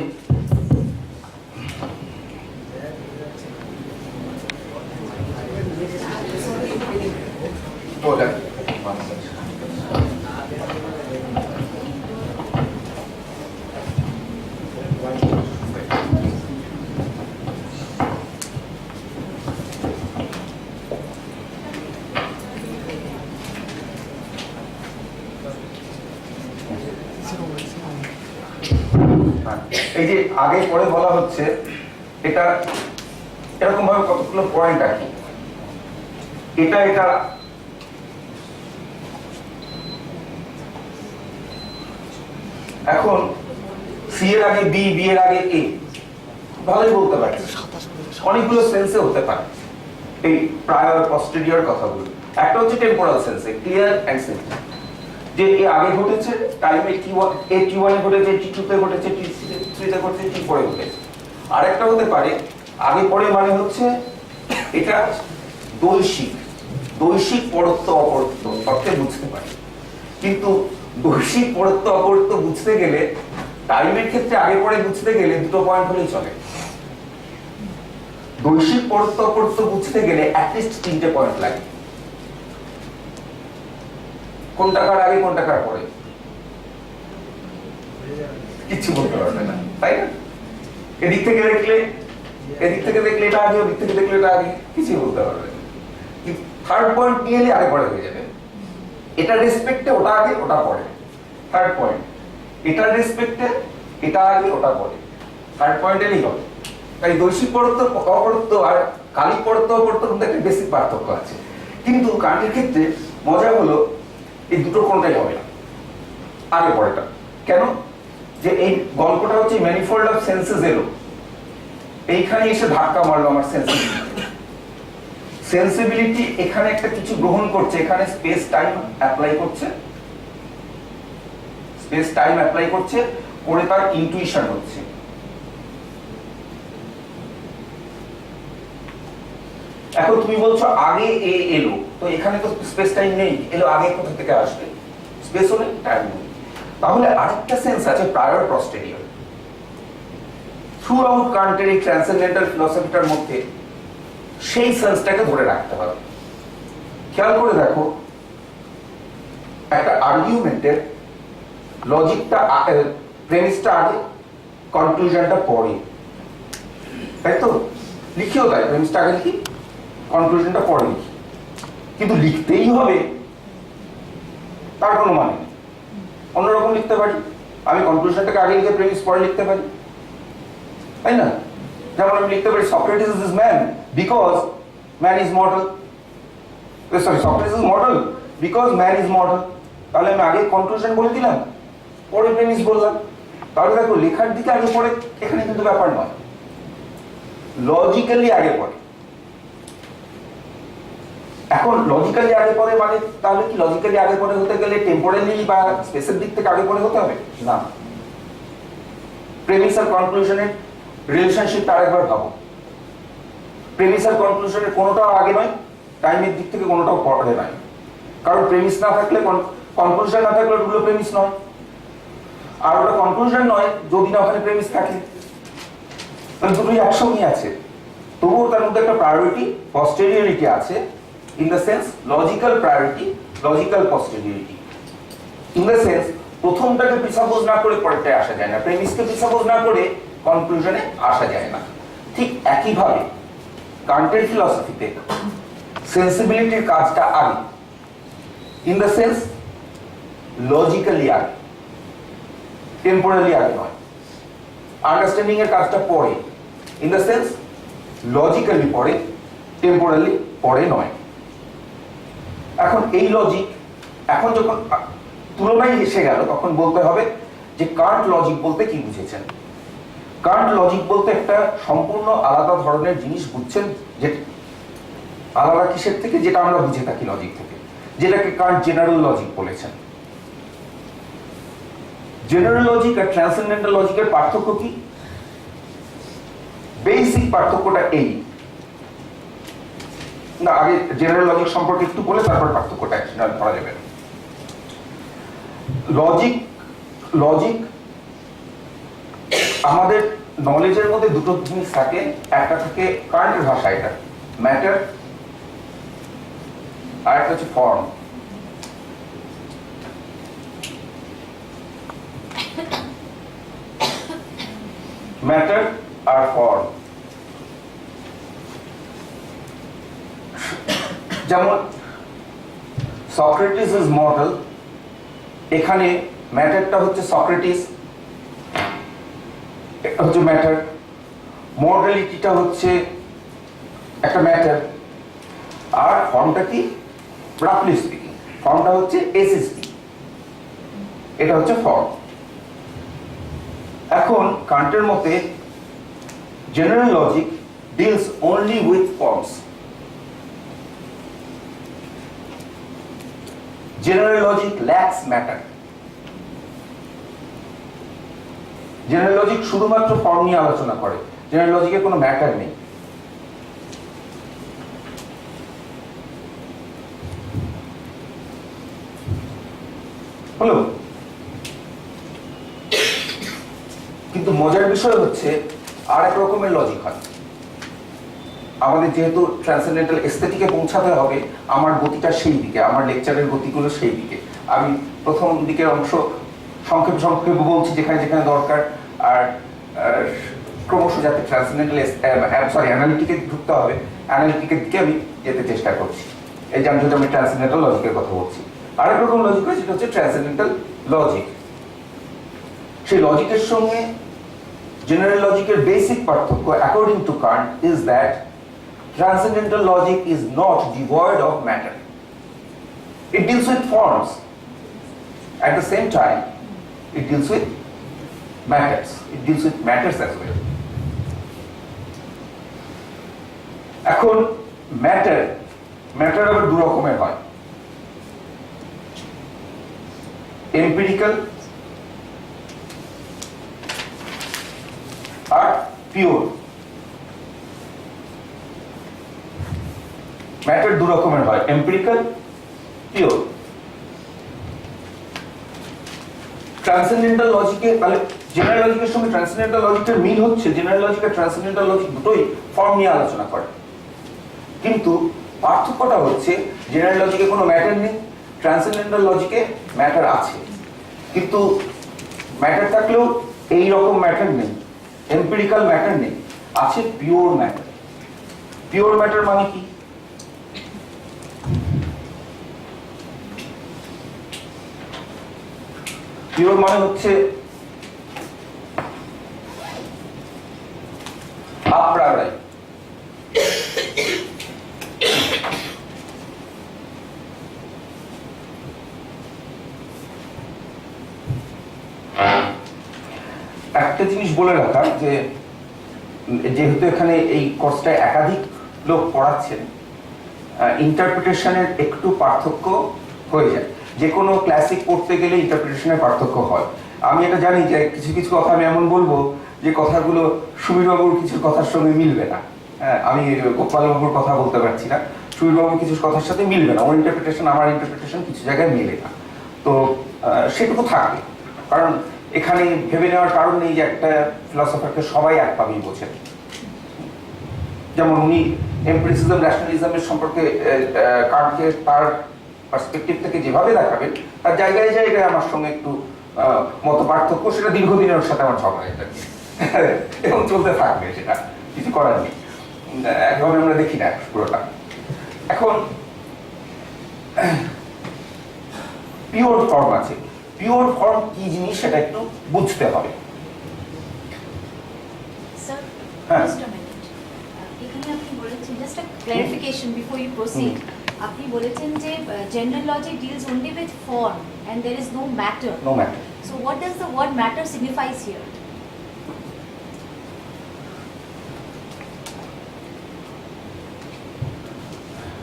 এই যে আগে পরে বলা হচ্ছে, এটা এরকম ভাবে কতগুলো পয়েন্ট আছে। এটা এখন সি এর আগে বি, বি এর আগে এ, ভালোই বলতে পারে, অনেকগুলো সেন্সে হতে পারে এই প্রায়র পস্টেরিয়র কথাগুলো। একটা হচ্ছে টেম্পোরাল সেন্সে, ক্লিয়ার এন্ড সিম্পল, যে এ আগে ঘটেছে, টাইমে টি1 এ ঘটেছে, টি2 তে ঘটেছে, টি3 তে ঘটেছে, টি4 এ ঘটেছে। আরেকটা হতে পারে আগে পরে, মানে হচ্ছে এটা দৈশিক পরত্ব অপরত্ব অর্থে বুঝতে পারে। কিন্তু দৈশিক পরত্ব অপরত্ব বুঝতে গেলে, টাইমের ক্ষেত্রে আগে পরে বুঝতে গেলে দুটো পয়েন্ট হলেই চলে। দৈশিক পরত্ব অপরত্ব বুঝতে গেলে অ্যাটলিস্ট 3টে পয়েন্ট লাগে। কোনটা কার আগে, কোনটা কার পরে কিছু বলতে পারবে না, তাই না? এদিক থেকে দেখলে এটা আগে, ওদিক থেকে দেখলে এটা আগে, কিছু বলতে পারবে না। থার্ড পয়েন্ট নিয়ে এলে আগে পরে হয়ে যাবে। এটা রেসপেক্টে ওটা আগে, ওটা পরে। থার্ড পয়েন্ট এটার রেসপেক্টে এটা আগে ওটা পরে, থার্ড পয়েন্ট এলেই হবে। তাই দৈশিক পরত্ব, অপরত্ব আর কালিক পরত্ব অপরত্ব কিন্তু একটা বেসিক পার্থক্য আছে। কিন্তু কান্টের ক্ষেত্রে মজা হলো এই দুটো কোনটাই হবে না, আগে পরেটা। কেন? যে এই গল্পটা হচ্ছে ম্যানিফোল্ড অফ সেন্সেস এলো, এইখানে এসে ধাক্কা মারলো আমার সেন্সিবিলিটি এখানে একটা কিছু গ্রহণ করছে, এখানে স্পেস টাইম অ্যাপ্লাই করছে, স্পেস টাইম অ্যাপ্লাই করছে, পরে তার ইনটুইশন হচ্ছে। এখন তুমি বলছো আগে এ এলো, তো এখানে তো স্পেস টাইম নেই, এলো আগে কোথা থেকে আসবে? স্পেসও নেই, টাইম নেই। তাহলে আরেকটা সেন্স আছে প্রায়র পস্টেরিয়র। থ্রু আউট কান্টের এই ট্রান্সেন্ডেন্টাল ফিলসফিটার মধ্যে সেই সেন্সটাকে ধরে রাখতে হবে। খেয়াল করে দেখো, একটা আর্গুমেন্টের লজিকটা প্রেমিসটা আগে, কনক্লুশনটা পরে, তাই তো? লিখিও তাই, প্রেমিসটা আগে লিখি, কনক্লুশনটা পরে লিখি। কিন্তু লিখতেই হবে তার কোনো মানে নেই। অন্যরকম লিখতে পারি, আমি কনক্লুশনটাকে আগে লিখে প্রেমিস পরে লিখতে পারি, তাই না? যেমন আমি লিখতে পারি Socrates is man because man is mortal, sorry Socrates is mortal because man is mortal. তাহলে আমি আগে কনক্লুশন বলে দিলাম, পরে প্রেমিস বললাম। তাহলে দেখো লেখার দিকে আগে পরে এখানে কিন্তু ব্যাপার নয়, লজিক্যালি আগে পরে। এখন লজিক্যালি আগে পরে মানে তাহলে কি লজিক্যালি আগে পরে হতে গেলে টেম্পোরালি বা স্পেসের দিক থেকে আগে পরে হতে হবে? না, প্রেমিস আর কনক্লুশনের রিলেশনশিপটা আরেকবার ভাবো। প্রেমিস আর কনক্লুশনের কোনোটাও আগে নয়, টাইমের দিক থেকে কোনোটাও পরে নয়। কারণ প্রেমিস না থাকলে, কনক্লুশন না থাকলে ওগুলো প্রেমিস নয়, আর ওটা কনক্লুশন নয় যদি না ওখানে প্রেমিস থাকে। মানে দুটোই একসঙ্গেই আছে, তবুও তার মধ্যে একটা প্রায়োরিটি পস্টেরিয়রিটি আছে, in the sense logical priority, logical posteriority. In the sense প্রথমটাকে প্রিসাপোজ না করে পরেরটায় আসা যায় না, প্রেমিসকে প্রিসাপোজ না করে কনক্লুশনে আসা যায় না। ঠিক একইভাবে কান্টের ফিলসফিতে সেন্সিবিলিটির কাজটা আগে, ইন দ্য সেন্স লজিক্যালি আগে, টেম্পোরালি আগে নয়। আন্ডারস্ট্যান্ডিং এর কাজটা পরে, ইন দ্য সেন্স লজিক্যালি পরে, টেম্পোরালি পরে নয়। এখন এই লজিক এখন যখন তুলনায় এসে গেল, তখন বলতে হবে যে কান্ট লজিক বলতে কি বুঝেছেন। কান্ট লজিক বলতে একটা সম্পূর্ণ আলাদা ধরনের জিনিস বুঝছেন, যে আলাদা কিসের থেকে? যেটা আমরা বুঝে থাকি লজিক থেকে, যেটাকে কান্ট জেনারেল লজিক বলেছেন। জেনারেল লজিক আর ট্রান্সেন্ডেন্টাল লজিকের পার্থক্য কি? বেসিক পার্থক্যটা এই না, আগে জেনারেল লজিক সম্পর্কে একটু বলে তারপর পার্থক্যটা ধরা যাবে। লজিক আমাদের নলেজের মধ্যে দুটো জিনিস থাকে, একটা থাকে কান্টের ভাষা, এটা ম্যাটার, আর একটা হচ্ছে ফর্ম। ম্যাটার আর ফর্ম। যেমন সক্রেটিস ইজ মর্টাল, এখানে ম্যাটারটা হচ্ছে সক্রেটিস, এটা হচ্ছে ম্যাটার, মর্টালিটিটা হচ্ছে একটা ম্যাটার, আর ফর্মটা কি? রাফলি স্পিকিং ফর্মটা হচ্ছে এসএসপি, এটা হচ্ছে ফর্ম। এখন কান্টের মতে general logic deals only with forms. General logic lakhs matter. General logic শুধুমাত্র ফর্ম নিয়ে আলোচনা করে, জেনারেল লজিকে কোনো ম্যাটার নেই। হলো? কিন্তু মজার বিষয় হচ্ছে আর এক রকমের লজিক হয়। আমাদের যেহেতু ট্রান্সেন্ডেন্টাল এস্থেটিকে পৌঁছাতে হবে, আমার গতিটা সেই দিকে, আমার লেকচারের গতিগুলো সেই দিকে। আমি প্রথম দিকের অংশ সংক্ষেপে বলছি যেখানে যেখানে দরকার, আর ক্রমশ যাতে ট্রান্সেন্ডেন্টাল অ্যানালিটিকে ঢুকতে হবে, অ্যানালিটিকের দিকে আমি যেতে চেষ্টা করছি। এই যে আমি ট্রান্সেন্ডেন্টাল লজিকের কথা বলছি। আরেক রকম লজিক রয়েছে, যেটা হচ্ছে ট্রান্সেন্ডেন্টাল লজিক। সেই লজিকের সঙ্গে জেনারেল লজিকের বেসিক পার্থক্য according to Kant is that transcendental logic is not devoid of matter. It deals with forms. At the same time, it deals with matters. It deals with matters as well. এখন matter আবার দু রকমের হয়, empirical আর pure. Matter দু রকমের হয়, empirical, pure. Transcendental লজিকে, তাহলে general লজিকের সঙ্গে ট্রান্সেন্ডেন্টাল লজিকের মিল হচ্ছে জেনারেল লজিক আর ট্রান্সেন্ডেন্টাল লজিক দুটোই ফর্ম নিয়ে আলোচনা করে, কিন্তু পার্থক্যটা হচ্ছে জেনারেল লজিকে কোনো ম্যাটার নেই, ট্রান্সেন্ডেন্টাল লজিকে ম্যাটার আছে, কিন্তু ম্যাটার থাকলেও এই রকম ম্যাটার নেই, এম্পিরিক্যাল ম্যাটার নেই, আছে পিওর ম্যাটার। পিওর ম্যাটার মানে কি? পিওর মানে হচ্ছে আপ্রাড়াই, একটা জিনিস বলে রাখা যে যেহেতু এখানে এই কোর্সটায় একাধিক লোক পড়াচ্ছেন, ইন্টারপ্রিটেশনের একটু পার্থক্য হয়ে যায়। যে কোনো ক্লাসিক পড়তে গেলে ইন্টারপ্রিটেশনের পার্থক্য হয়। আমি এটা জানি যে কিছু কিছু কথা আমি এমন বলবো যে কথাগুলো সুবীরবাবুর কিছু কথার সঙ্গে মিলবে না। আমি গোপালবাবুর কথা বলতে পারছি না, সুবীরবাবুর কিছু কথার সাথে মিলবে না, ওর ইন্টারপ্রিটেশন আমার ইন্টারপ্রিটেশন কিছু জায়গায় মিলে না, তো সেটুকু থাকবে। কারণ এখানে ভেবে নেওয়ার কারণ নেই যে একটা ফিলসফারকে সবাই একভাবেই বোঝেন। যেমন উনি এমপিরিসিজম ন্যাশনালিজমের সম্পর্কে কার্ডকে তার পার্সপেক্টিভ থেকে যেভাবে দেখাবেন, তার জায়গায় জায়গায় আমার সঙ্গে একটু মত পার্থক্য, সেটা দীর্ঘদিনের ওর সাথে আমার ঝগড়া এটা এবং চলতে থাকবে, সেটা কিছু করার নেই, একভাবে আমরা দেখি না পুরোটা। এখন পিওর ফর্ম আছে, পিওর ফর্ম কি জিনিস সেটা একটু বুঝতে হবে। স্যার, হ্যাঁ। just a minute. এখানে আপনি বলেছেন, just a clarification before you proceed. আপনি বলেছেন যে general logic deals only with form and there is no matter. No matter. So what does the word matter signifies here?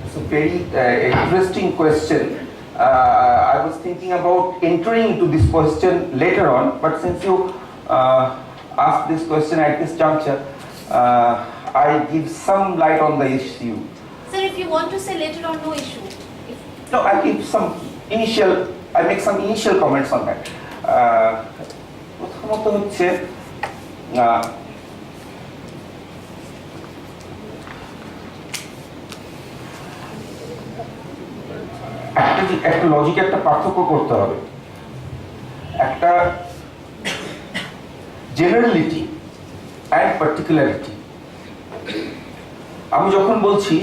It's a very interesting question. I was thinking about entering into this question later on, but since you asked this question at this juncture, I give some light on the issue. Sir, if you want to say later on, no issue. No, I give some initial, I make some initial comments on that. প্রথমত হচ্ছে একটা লজিকে একটা পার্থক্য করতে হবে, একটা generality and পার্টিকুলারিটি। আমি যখন বলছি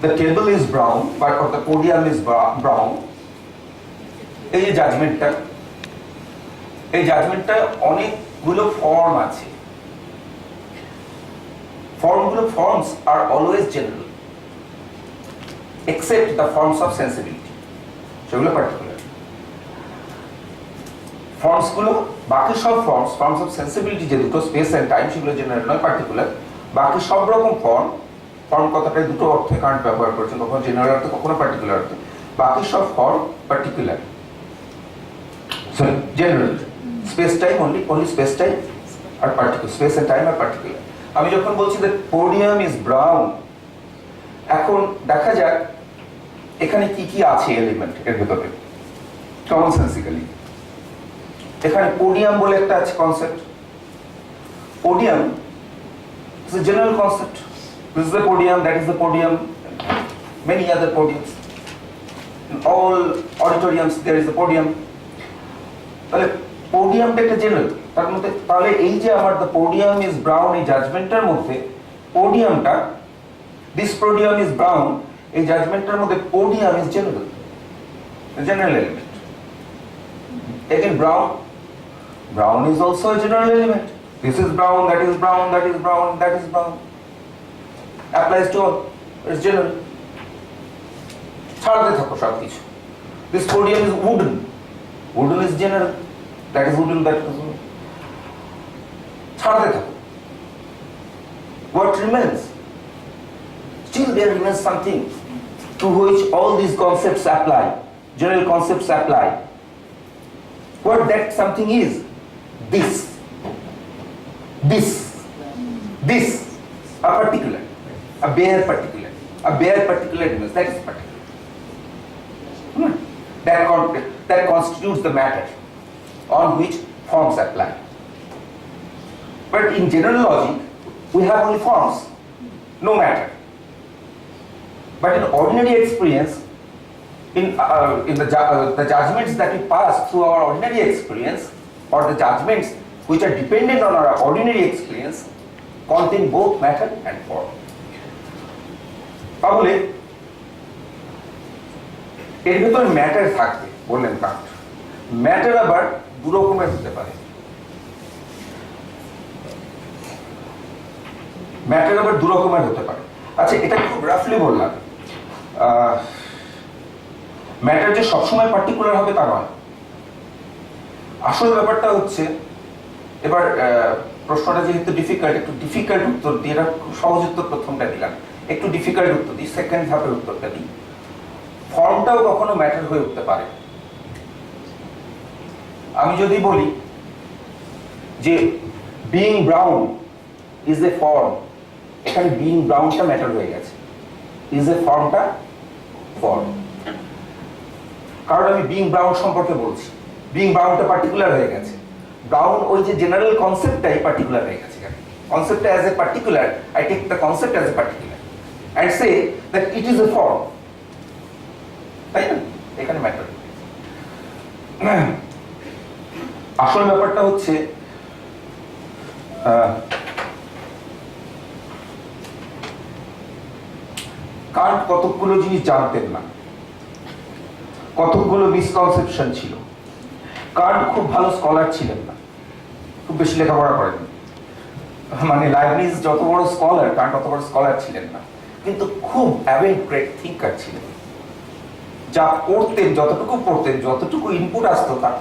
the table is brown but the podium is brown, এই যে জাজমেন্টটা, এই জাজমেন্টটা অনেকগুলো ফর্ম আছে, ফর্মগুলো forms are always general except the forms of sensibility, সেগুলো পার্টিকুলার। ফর্মস গুলো, বাকি সব ফর্মস অফ সেন্সিবিলিটি যে দুটো স্পেস এন্ড টাইম, সেগুলো জেনারেল নয়, পার্টিকুলার। বাকি সব রকম ফর্ম কথাটাই দুটো অর্থে কারেন্ট ব্যবহার করেছেন, কখনো জেনারেল অর্থে কখনো পার্টিকুলার অর্থে। বাকি সব form particular, sorry general. Space time only space time আর পার্টিকুলার, স্পেস এন্ড টাইম আর পার্টিকুলার। আমি যখন বলছি দ্য পোডিয়াম ইজ ব্রাউন, এখন দেখা যাক এখানে কি কি আছে এলিমেন্ট এর ভেতরে কমন সেন্সিক্যালি। এখানে পোডিয়াম বলে একটা আছে concept. Podium is a general concept. This is the podium, that is the podium, many other podiums. In all auditoriums there is a podium. তাহলে পোডিয়ামটা একটা জেনারেল, তার মধ্যে তাহলে এই যে আমার দ্য পোডিয়াম ইজ ব্রাউন, এই জাজমেন্টের মধ্যে পোডিয়ামটা, দিস পোডিয়াম ইজ ব্রাউন, এই জাজমেন্টের মধ্যে podium is general element. Again brown Brown is also a general element. This is brown, that is brown, that is brown, that is brown. Applies to all. It's general. ছাড়তে থাকো সব কিছু। This podium is wooden. Wooden is general. That is wooden, that is wooden. ছাড়তে থাকো। What remains? Still there remains something to which all these concepts apply. General concepts apply. What that something is? This, a particular, a bare particular image, that is particular. That constitutes the matter on which forms apply. But in general logic, we have only forms, no matter. But in ordinary experience, in the judgments that we pass through our ordinary experience, or the judgments which are dependent on our ordinary experience, contain both matter and form. তাহলে এর ভিতরে matter থাকবে বললেন Kant. Matter আবার দু রকমের হতে পারে। আচ্ছা, এটা খুব রাফলি বললাম। ম্যাটার যে সবসময় পার্টিকুলার হবে তা নয়। আসল ব্যাপারটা হচ্ছে, এবার প্রশ্নটা যেহেতু ডিফিকাল্ট, একটু ডিফিকাল্ট উত্তর দিই। এটা খুব সহজ উত্তর প্রথমটা দিলাম, একটু ডিফিকাল্ট উত্তর দিই, সেকেন্ড ধাপের উত্তরটা দিই। ফর্মটাও কখনো ম্যাটার হয়ে উঠতে পারে। আমি যদি বলি যে being brown is a form, এখানে বিইং ব্রাউনটা ম্যাটার হয়ে গেছে, ইজ এ ফর্মটা ফর্ম, কারণ আমি বিইং ব্রাউন সম্পর্কে বলছি। বিইং ব্রাউনটা পার্টিকুলার হয়ে গেছে, ব্রাউন ওই যে জেনারেল কনসেপ্টটাই পার্টিকুলার হয়ে গেছে। কনসেপ্টটা as a particular, I take the concept as a particular and say that it is a form, তাই না? এখানে ম্যাটার। আসল ব্যাপারটা হচ্ছে কান্ট কতগুলো জিনিস জানতেন না, কতগুলো মিসকনসেপশন ছিল। কান্ট খুব ভালো স্কলার ছিলেন না, খুব বেশি লেখাপড়া করেন, মানে লাইবনিজ যত বড় স্কলার, কান্ট অত বড় স্কলার ছিলেন না, কিন্তু খুব অ্যাভেন্ট থিঙ্কার ছিলেন। যা পড়তেন, যতটুকু পড়তেন, যতটুকু ইনপুট আসতো, তার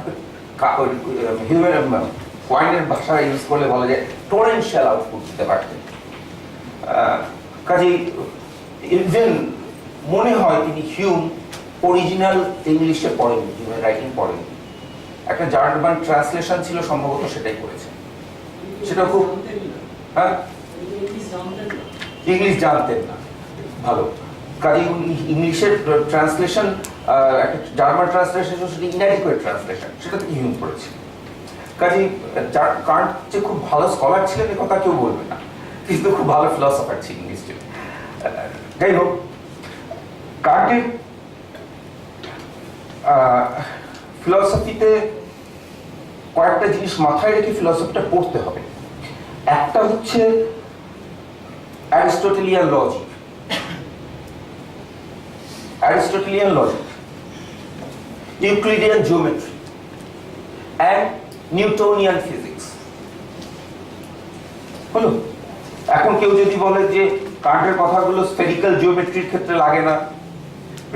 ওয়াইনের ভাষা ইউজ করলে বলা যায় টোরেনশিয়াল আউটপুট দিতে পারতেন। কাজেই ইভেন মনে হয় তিনি হিউম অরিজিনাল ইংলিশে পড়েনি, হিউম্যান রাইটিং পড়েনি, একটা জার্মান ট্রান্সলেশন ছিল সম্ভবত, সেটাই করেছে। সেটা খুব, হ্যাঁ, ইংলিশ জানতেন না ভালো, কাজে ইংলিশের ট্রান্সলেশন, একটা জার্মান ট্রান্সলেশন, সেটা ইনঅ্যাডিকুয়েট ট্রান্সলেশন, সেটা থেকে হিউম করেছে। কাজে কান্ট যে খুব ভালো স্কলার ছিলেন এ কথা কেউ বলবে না, কিন্তু খুব ভালো ফিলসফার ছিলেন নিশ্চয়ই। যাই হোক, কান্টের ফিলসফিতে কয়েকটা জিনিস মাথায় রেখে ফিলসফিটা পড়তে হবে। একটা হচ্ছে Aristotelian logic, Euclidean geometry and Newtonian physics. হলো, এখন কেউ যদি বলে যে কান্টের কথাগুলো স্ফেরিক্যাল জিওমেট্রির ক্ষেত্রে লাগে না,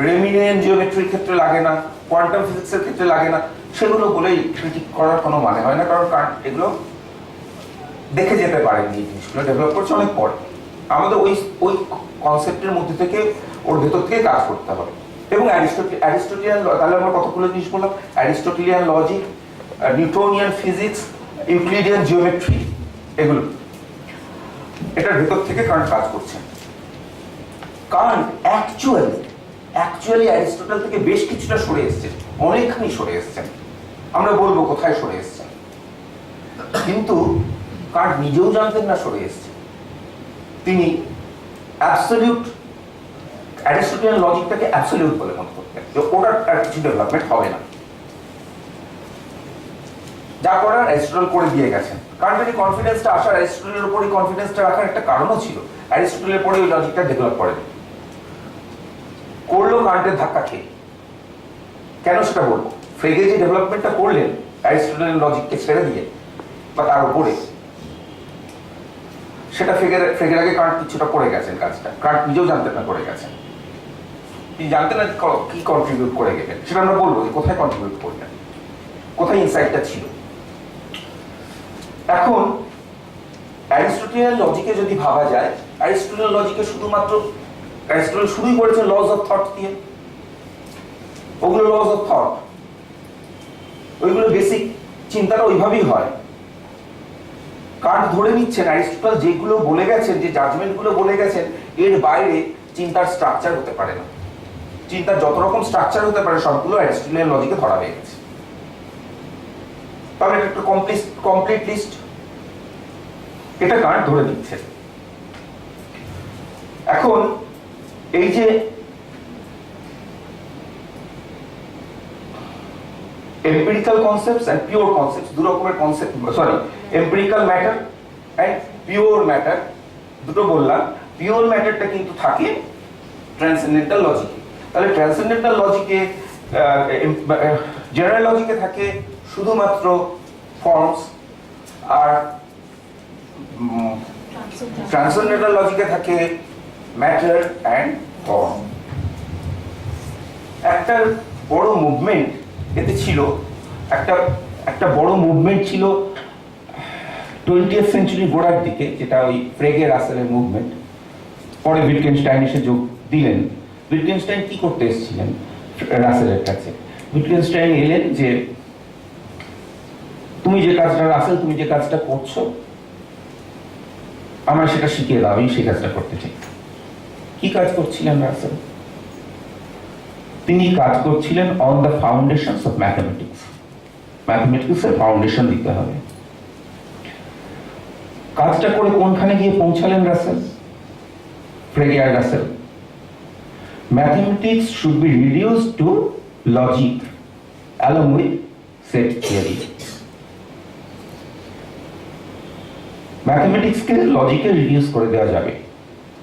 রেমিনিয়ান জিওমেট্রির ক্ষেত্রে লাগে না, কোয়ান্টাম ফিজিক্সের ক্ষেত্রে লাগে না, সেগুলো বলেই ক্রিটিক করার কোনো মানে হয় না, কারণ কান্ট এগুলো দেখে যেতে পারেনি, এই জিনিসগুলো ডেভেলপ করছে অনেক পরে। আমাদের ওই কনসেপ্টের মধ্যে থেকে, ওর ভেতর থেকে কাজ করতে হবে। এবং অ্যারিস্টটলিয়ান, তাহলে আমরা কতগুলো জিনিস বললাম, Aristotelian logic, Newtonian physics, Euclidean geometry, এগুলো এটার ভেতর থেকে কান্ট কাজ করছে। কান্ট অ্যাকচুয়ালি অ্যারিস্টটল থেকে বেশ কিছুটা সরে এসেছেন, অনেকখানি সরে এসেছেন, আমরা বলবো কোথায় সরে এসেছেন, কিন্তু কান্ট নিজেও জানতেন না সরে এসেছেন। তিনি অ্যাবসলিউট অ্যারিস্টটলিয়ান লজিকটাকে অ্যাবসলিউট বলে মনে করতেন, যে ওটার আর কিছু ডেভেলপমেন্ট হবে না, যা করার অ্যারিস্টটল করে দিয়ে গেছেন। কান্টের এই কনফিডেন্সটা আসার, অ্যারিস্টটলের উপর এই কনফিডেন্সটা রাখার একটা কারণও ছিল। অ্যারিস্টটলের পরে ওই লজিকটা ডেভেলপ করেন, করলো কান্টের ধাক্কা খেয়ে। কেন সেটা বলবো, ফ্রেগে যে ডেভেলপমেন্টটা করলেন অ্যারিস্টটলের লজিককে ছেড়ে দিয়ে বা তার উপরে, সেটা ফ্রেগের আগে কান্ট কিছুটা করে গেছেন কাজটা। কান্ট নিজেও জানতেন না করে গেছেন, তিনি জানতেন না কি কন্ট্রিবিউট করে গেলেন। সেটা আমরা বলবো যে কোথায় কন্ট্রিবিউট করলেন, কোথায় ইনসাইটটা ছিল। এখন অ্যারিস্টটলের লজিকে যদি ভাবা যায়, অ্যারিস্টটলের লজিকে শুধুমাত্র অ্যারিস্টটল শুরুই করেছেন লজ অফ থট দিয়ে। ওগুলো লজ অফ থট, ওইগুলো বেসিক চিন্তাটা ওইভাবেই হয়। কান্ট ধরে নিচ্ছেন অ্যারিস্টটল যেগুলো বলে গেছেন, যে জাজমেন্ট গুলো বলে গেছেন, এর বাইরে চিন্তার স্ট্রাকচার হতে পারে না। চিন্তার যত রকম স্ট্রাকচার হতে পারে সবগুলো অ্যারিস্টটলের লজিকে ধরা হয়ে গেছে। তাহলে এটা একটা কমপ্লিট লিস্ট, এটা কান্ট ধরে নিচ্ছে। এখন এই যে empirical concepts and pure concepts, দু রকমের concept, sorry, empirical matter and pure matter দুটো বললাম। পিওর ম্যাটারটা কিন্তু থাকে ট্রান্সেন্ডেন্টাল লজিকে। তাহলে ট্রান্সেন্ডেন্টাল লজিকে, জেনারেল লজিকে থাকে শুধুমাত্র ফর্মস, আর ট্রান্সেন্ডেন্টাল লজিকে থাকে ম্যাটার অ্যান্ড ফর্ম। একটা বড় মুভমেন্ট এতে ছিল, একটা বড় মুভমেন্ট ছিল 20th সেঞ্চুরি গোড়ার দিকে, যেটা ওই ফ্রেগে রাসেলের মুভমেন্ট। পরে উইটগেনস্টাইন এসে যোগ দিলেন। উইটগেনস্টাইন কি করতে এসেছিলেন রাসেলের কাছে? উইটগেনস্টাইন এলেন যে তুমি যে কাজটা, রাসেল তুমি যে কাজটা করছো আমার সেটা শিখিয়ে দাও, আমি সেই কাজটা করতে চাই। কি কাজ করছিলেন রাসেল? তিনি কাজ করছিলেন on the foundations of mathematics. ম্যাথমেটিক্সের ফাউন্ডেশন দিতে হবে। কাজটা করে কোনখানে গিয়ে পৌঁছালেন রাসেল? ফ্রেগে আর Russell, mathematics should be reduced to logic along with set theory. ম্যাথমেটিক্সকে লজিকে রিডিউস করে দেওয়া যাবে।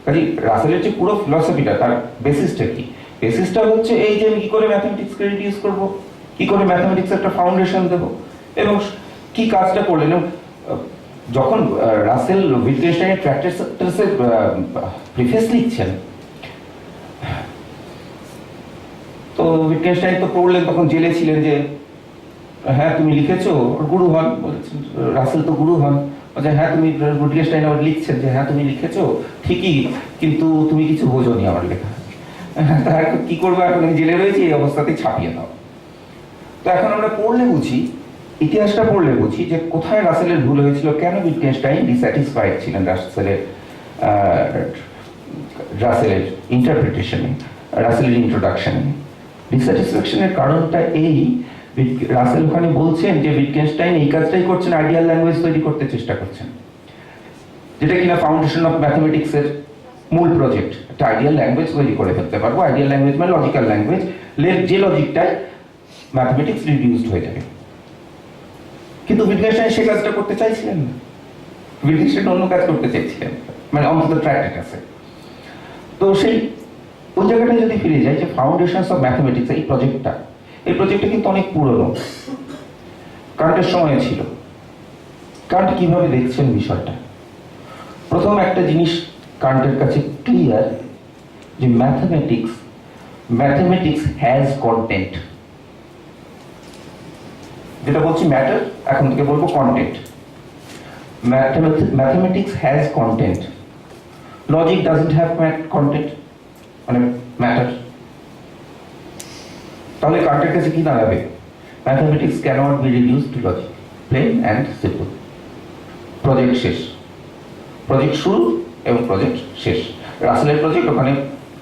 কাজে রাসেলের যে পুরো ফিলসফিটা, তার বেসিসটা কি? বেসিসটা হচ্ছে এই যে আমি কি করে ম্যাথমেটিক্সকে রিডিউস করব, কি করে ম্যাথমেটিক্স একটা ফাউন্ডেশন দেব, এবং কি কাজটা করলেন। যখন রাসেল উইটগেনস্টাইনের ট্র্যাক্টেটসের প্রিফেস লিখছেন, তো উইটগেনস্টাইন তো পড়লেন, তখন জেলে ছিলেন, যে হ্যাঁ তুমি লিখেছো, ওর গুরু হন বলেছেন, রাসেল তো গুরু হন, বলছে হ্যাঁ তুমি, উইটগেনস্টাইন আবার লিখছেন যে হ্যাঁ তুমি লিখেছো ঠিকই, কিন্তু তুমি কিছু বোঝোনি আমার লেখা। তার কি করবো, এখন আমি জেলে রয়েছি, এই অবস্থাতে ছাপিয়ে দাও। তো এখন আমরা পড়লে বুঝি, ইতিহাসটা পড়লে বুঝি যে কোথায় রাসেলের ভুল হয়েছিল, কেন উইটগেনস্টাইন ডিস্যাটিসফাইড ছিলেন রাসেলের ইন্টারপ্রিটেশনে, রাসেলের ইন্ট্রোডাকশনে। ডিস্যাটিসফ্যাকশনের কারণটা এই, রাসেল ওখানে বলছেন যে উইটগেনস্টাইন এই কাজটাই করছেন, আইডিয়াল ল্যাঙ্গুয়েজ তৈরি করতে চেষ্টা করছেন, যেটা কিনা ফাউন্ডেশন অফ ম্যাথমেটিক্সের মূল প্রজেক্ট। একটা আইডিয়াল ল্যাঙ্গুয়েজ তৈরি করে ফেলতে পারবো, আইডিয়াল ল্যাঙ্গুয়েজ মানে লজিক্যাল ল্যাঙ্গুয়েজ, যে লজিকটায় ম্যাথমেটিক্স রিডিউসড হয়ে যাবে। কিন্তু উইটগেনস্টাইন সে কাজটা করতে চাইছিলেন না, উইটগেনস্টাইন অন্য কাজ করতে চাইছিলেন, মানে অন্তত ট্র্যাক্টেট আছে। তো সেই ওই জায়গাটায় যদি ফিরে যায়, যে ফাউন্ডেশনস অফ ম্যাথমেটিক্স, এই প্রজেক্টটা কিন্তু অনেক পুরনো, কান্টের সময় ছিল। কান্ট কিভাবে দেখছেন বিষয়টা? প্রথম একটা জিনিস কান্টের কাছে ক্লিয়ার, যে ম্যাথমেটিক্স হ্যাজ কন্টেন্ট। যেটা বলছি ম্যাটার, এখন থেকে বলবো content. Mathematics has content, logic doesn't have content, মানে ম্যাটার। তাহলে কান্টের কাছে কি দাঁড়াবে? Mathematics cannot be reduced to logic, plain and simple. Project শেষ, প্রজেক্ট শুরু এবং প্রজেক্ট শেষ। রাসেলের প্রজেক্ট ওখানে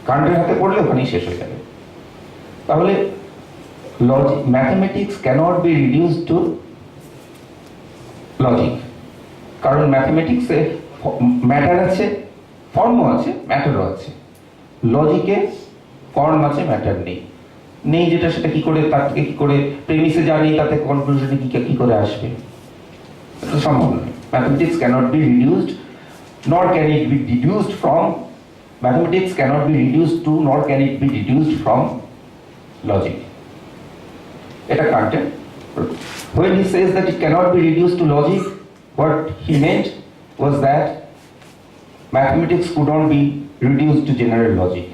কান্টের হাতে পড়লে ওখানেই শেষ হয়ে যাবে। তাহলে mathematics cannot be reduced to logic, কারণ ম্যাথমেটিক্সে ম্যাটার আছে, ফর্মও আছে, ম্যাটারও আছে। লজিকে ফর্ম আছে, ম্যাটার নেই, যেটা সেটা কি করে, তার থেকে কি করে প্রেমিসে জানি, তাতে কনক্লুশনে কি করে আসবে? এটা সম্ভব নয়। Mathematics cannot be reduced, nor can it be deduced from, mathematics cannot be reduced to, nor can it be deduced from logic. এটা কান্টের When he says that it cannot be reduced to logic, what he meant was that mathematics could not be reduced to general logic.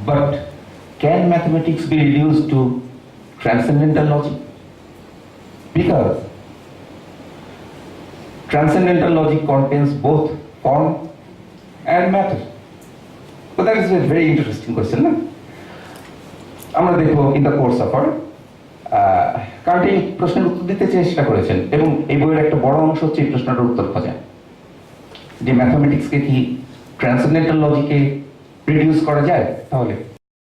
But can mathematics be reduced to transcendental logic? Because transcendental logic contains both form and matter. But that is a very interesting question, না? আমরা দেখব in the course of our কারণ এই প্রশ্নের উত্তর দিতে চেষ্টা করেছেন এবং এই বইয়ের একটা বড় অংশ হচ্ছে এই প্রশ্নটার উত্তর খোঁজা, যে ম্যাথমেটিক্সকে কি ট্রান্সেন্ডেন্টাল লজিকে রিডিউস করা যায়। তাহলে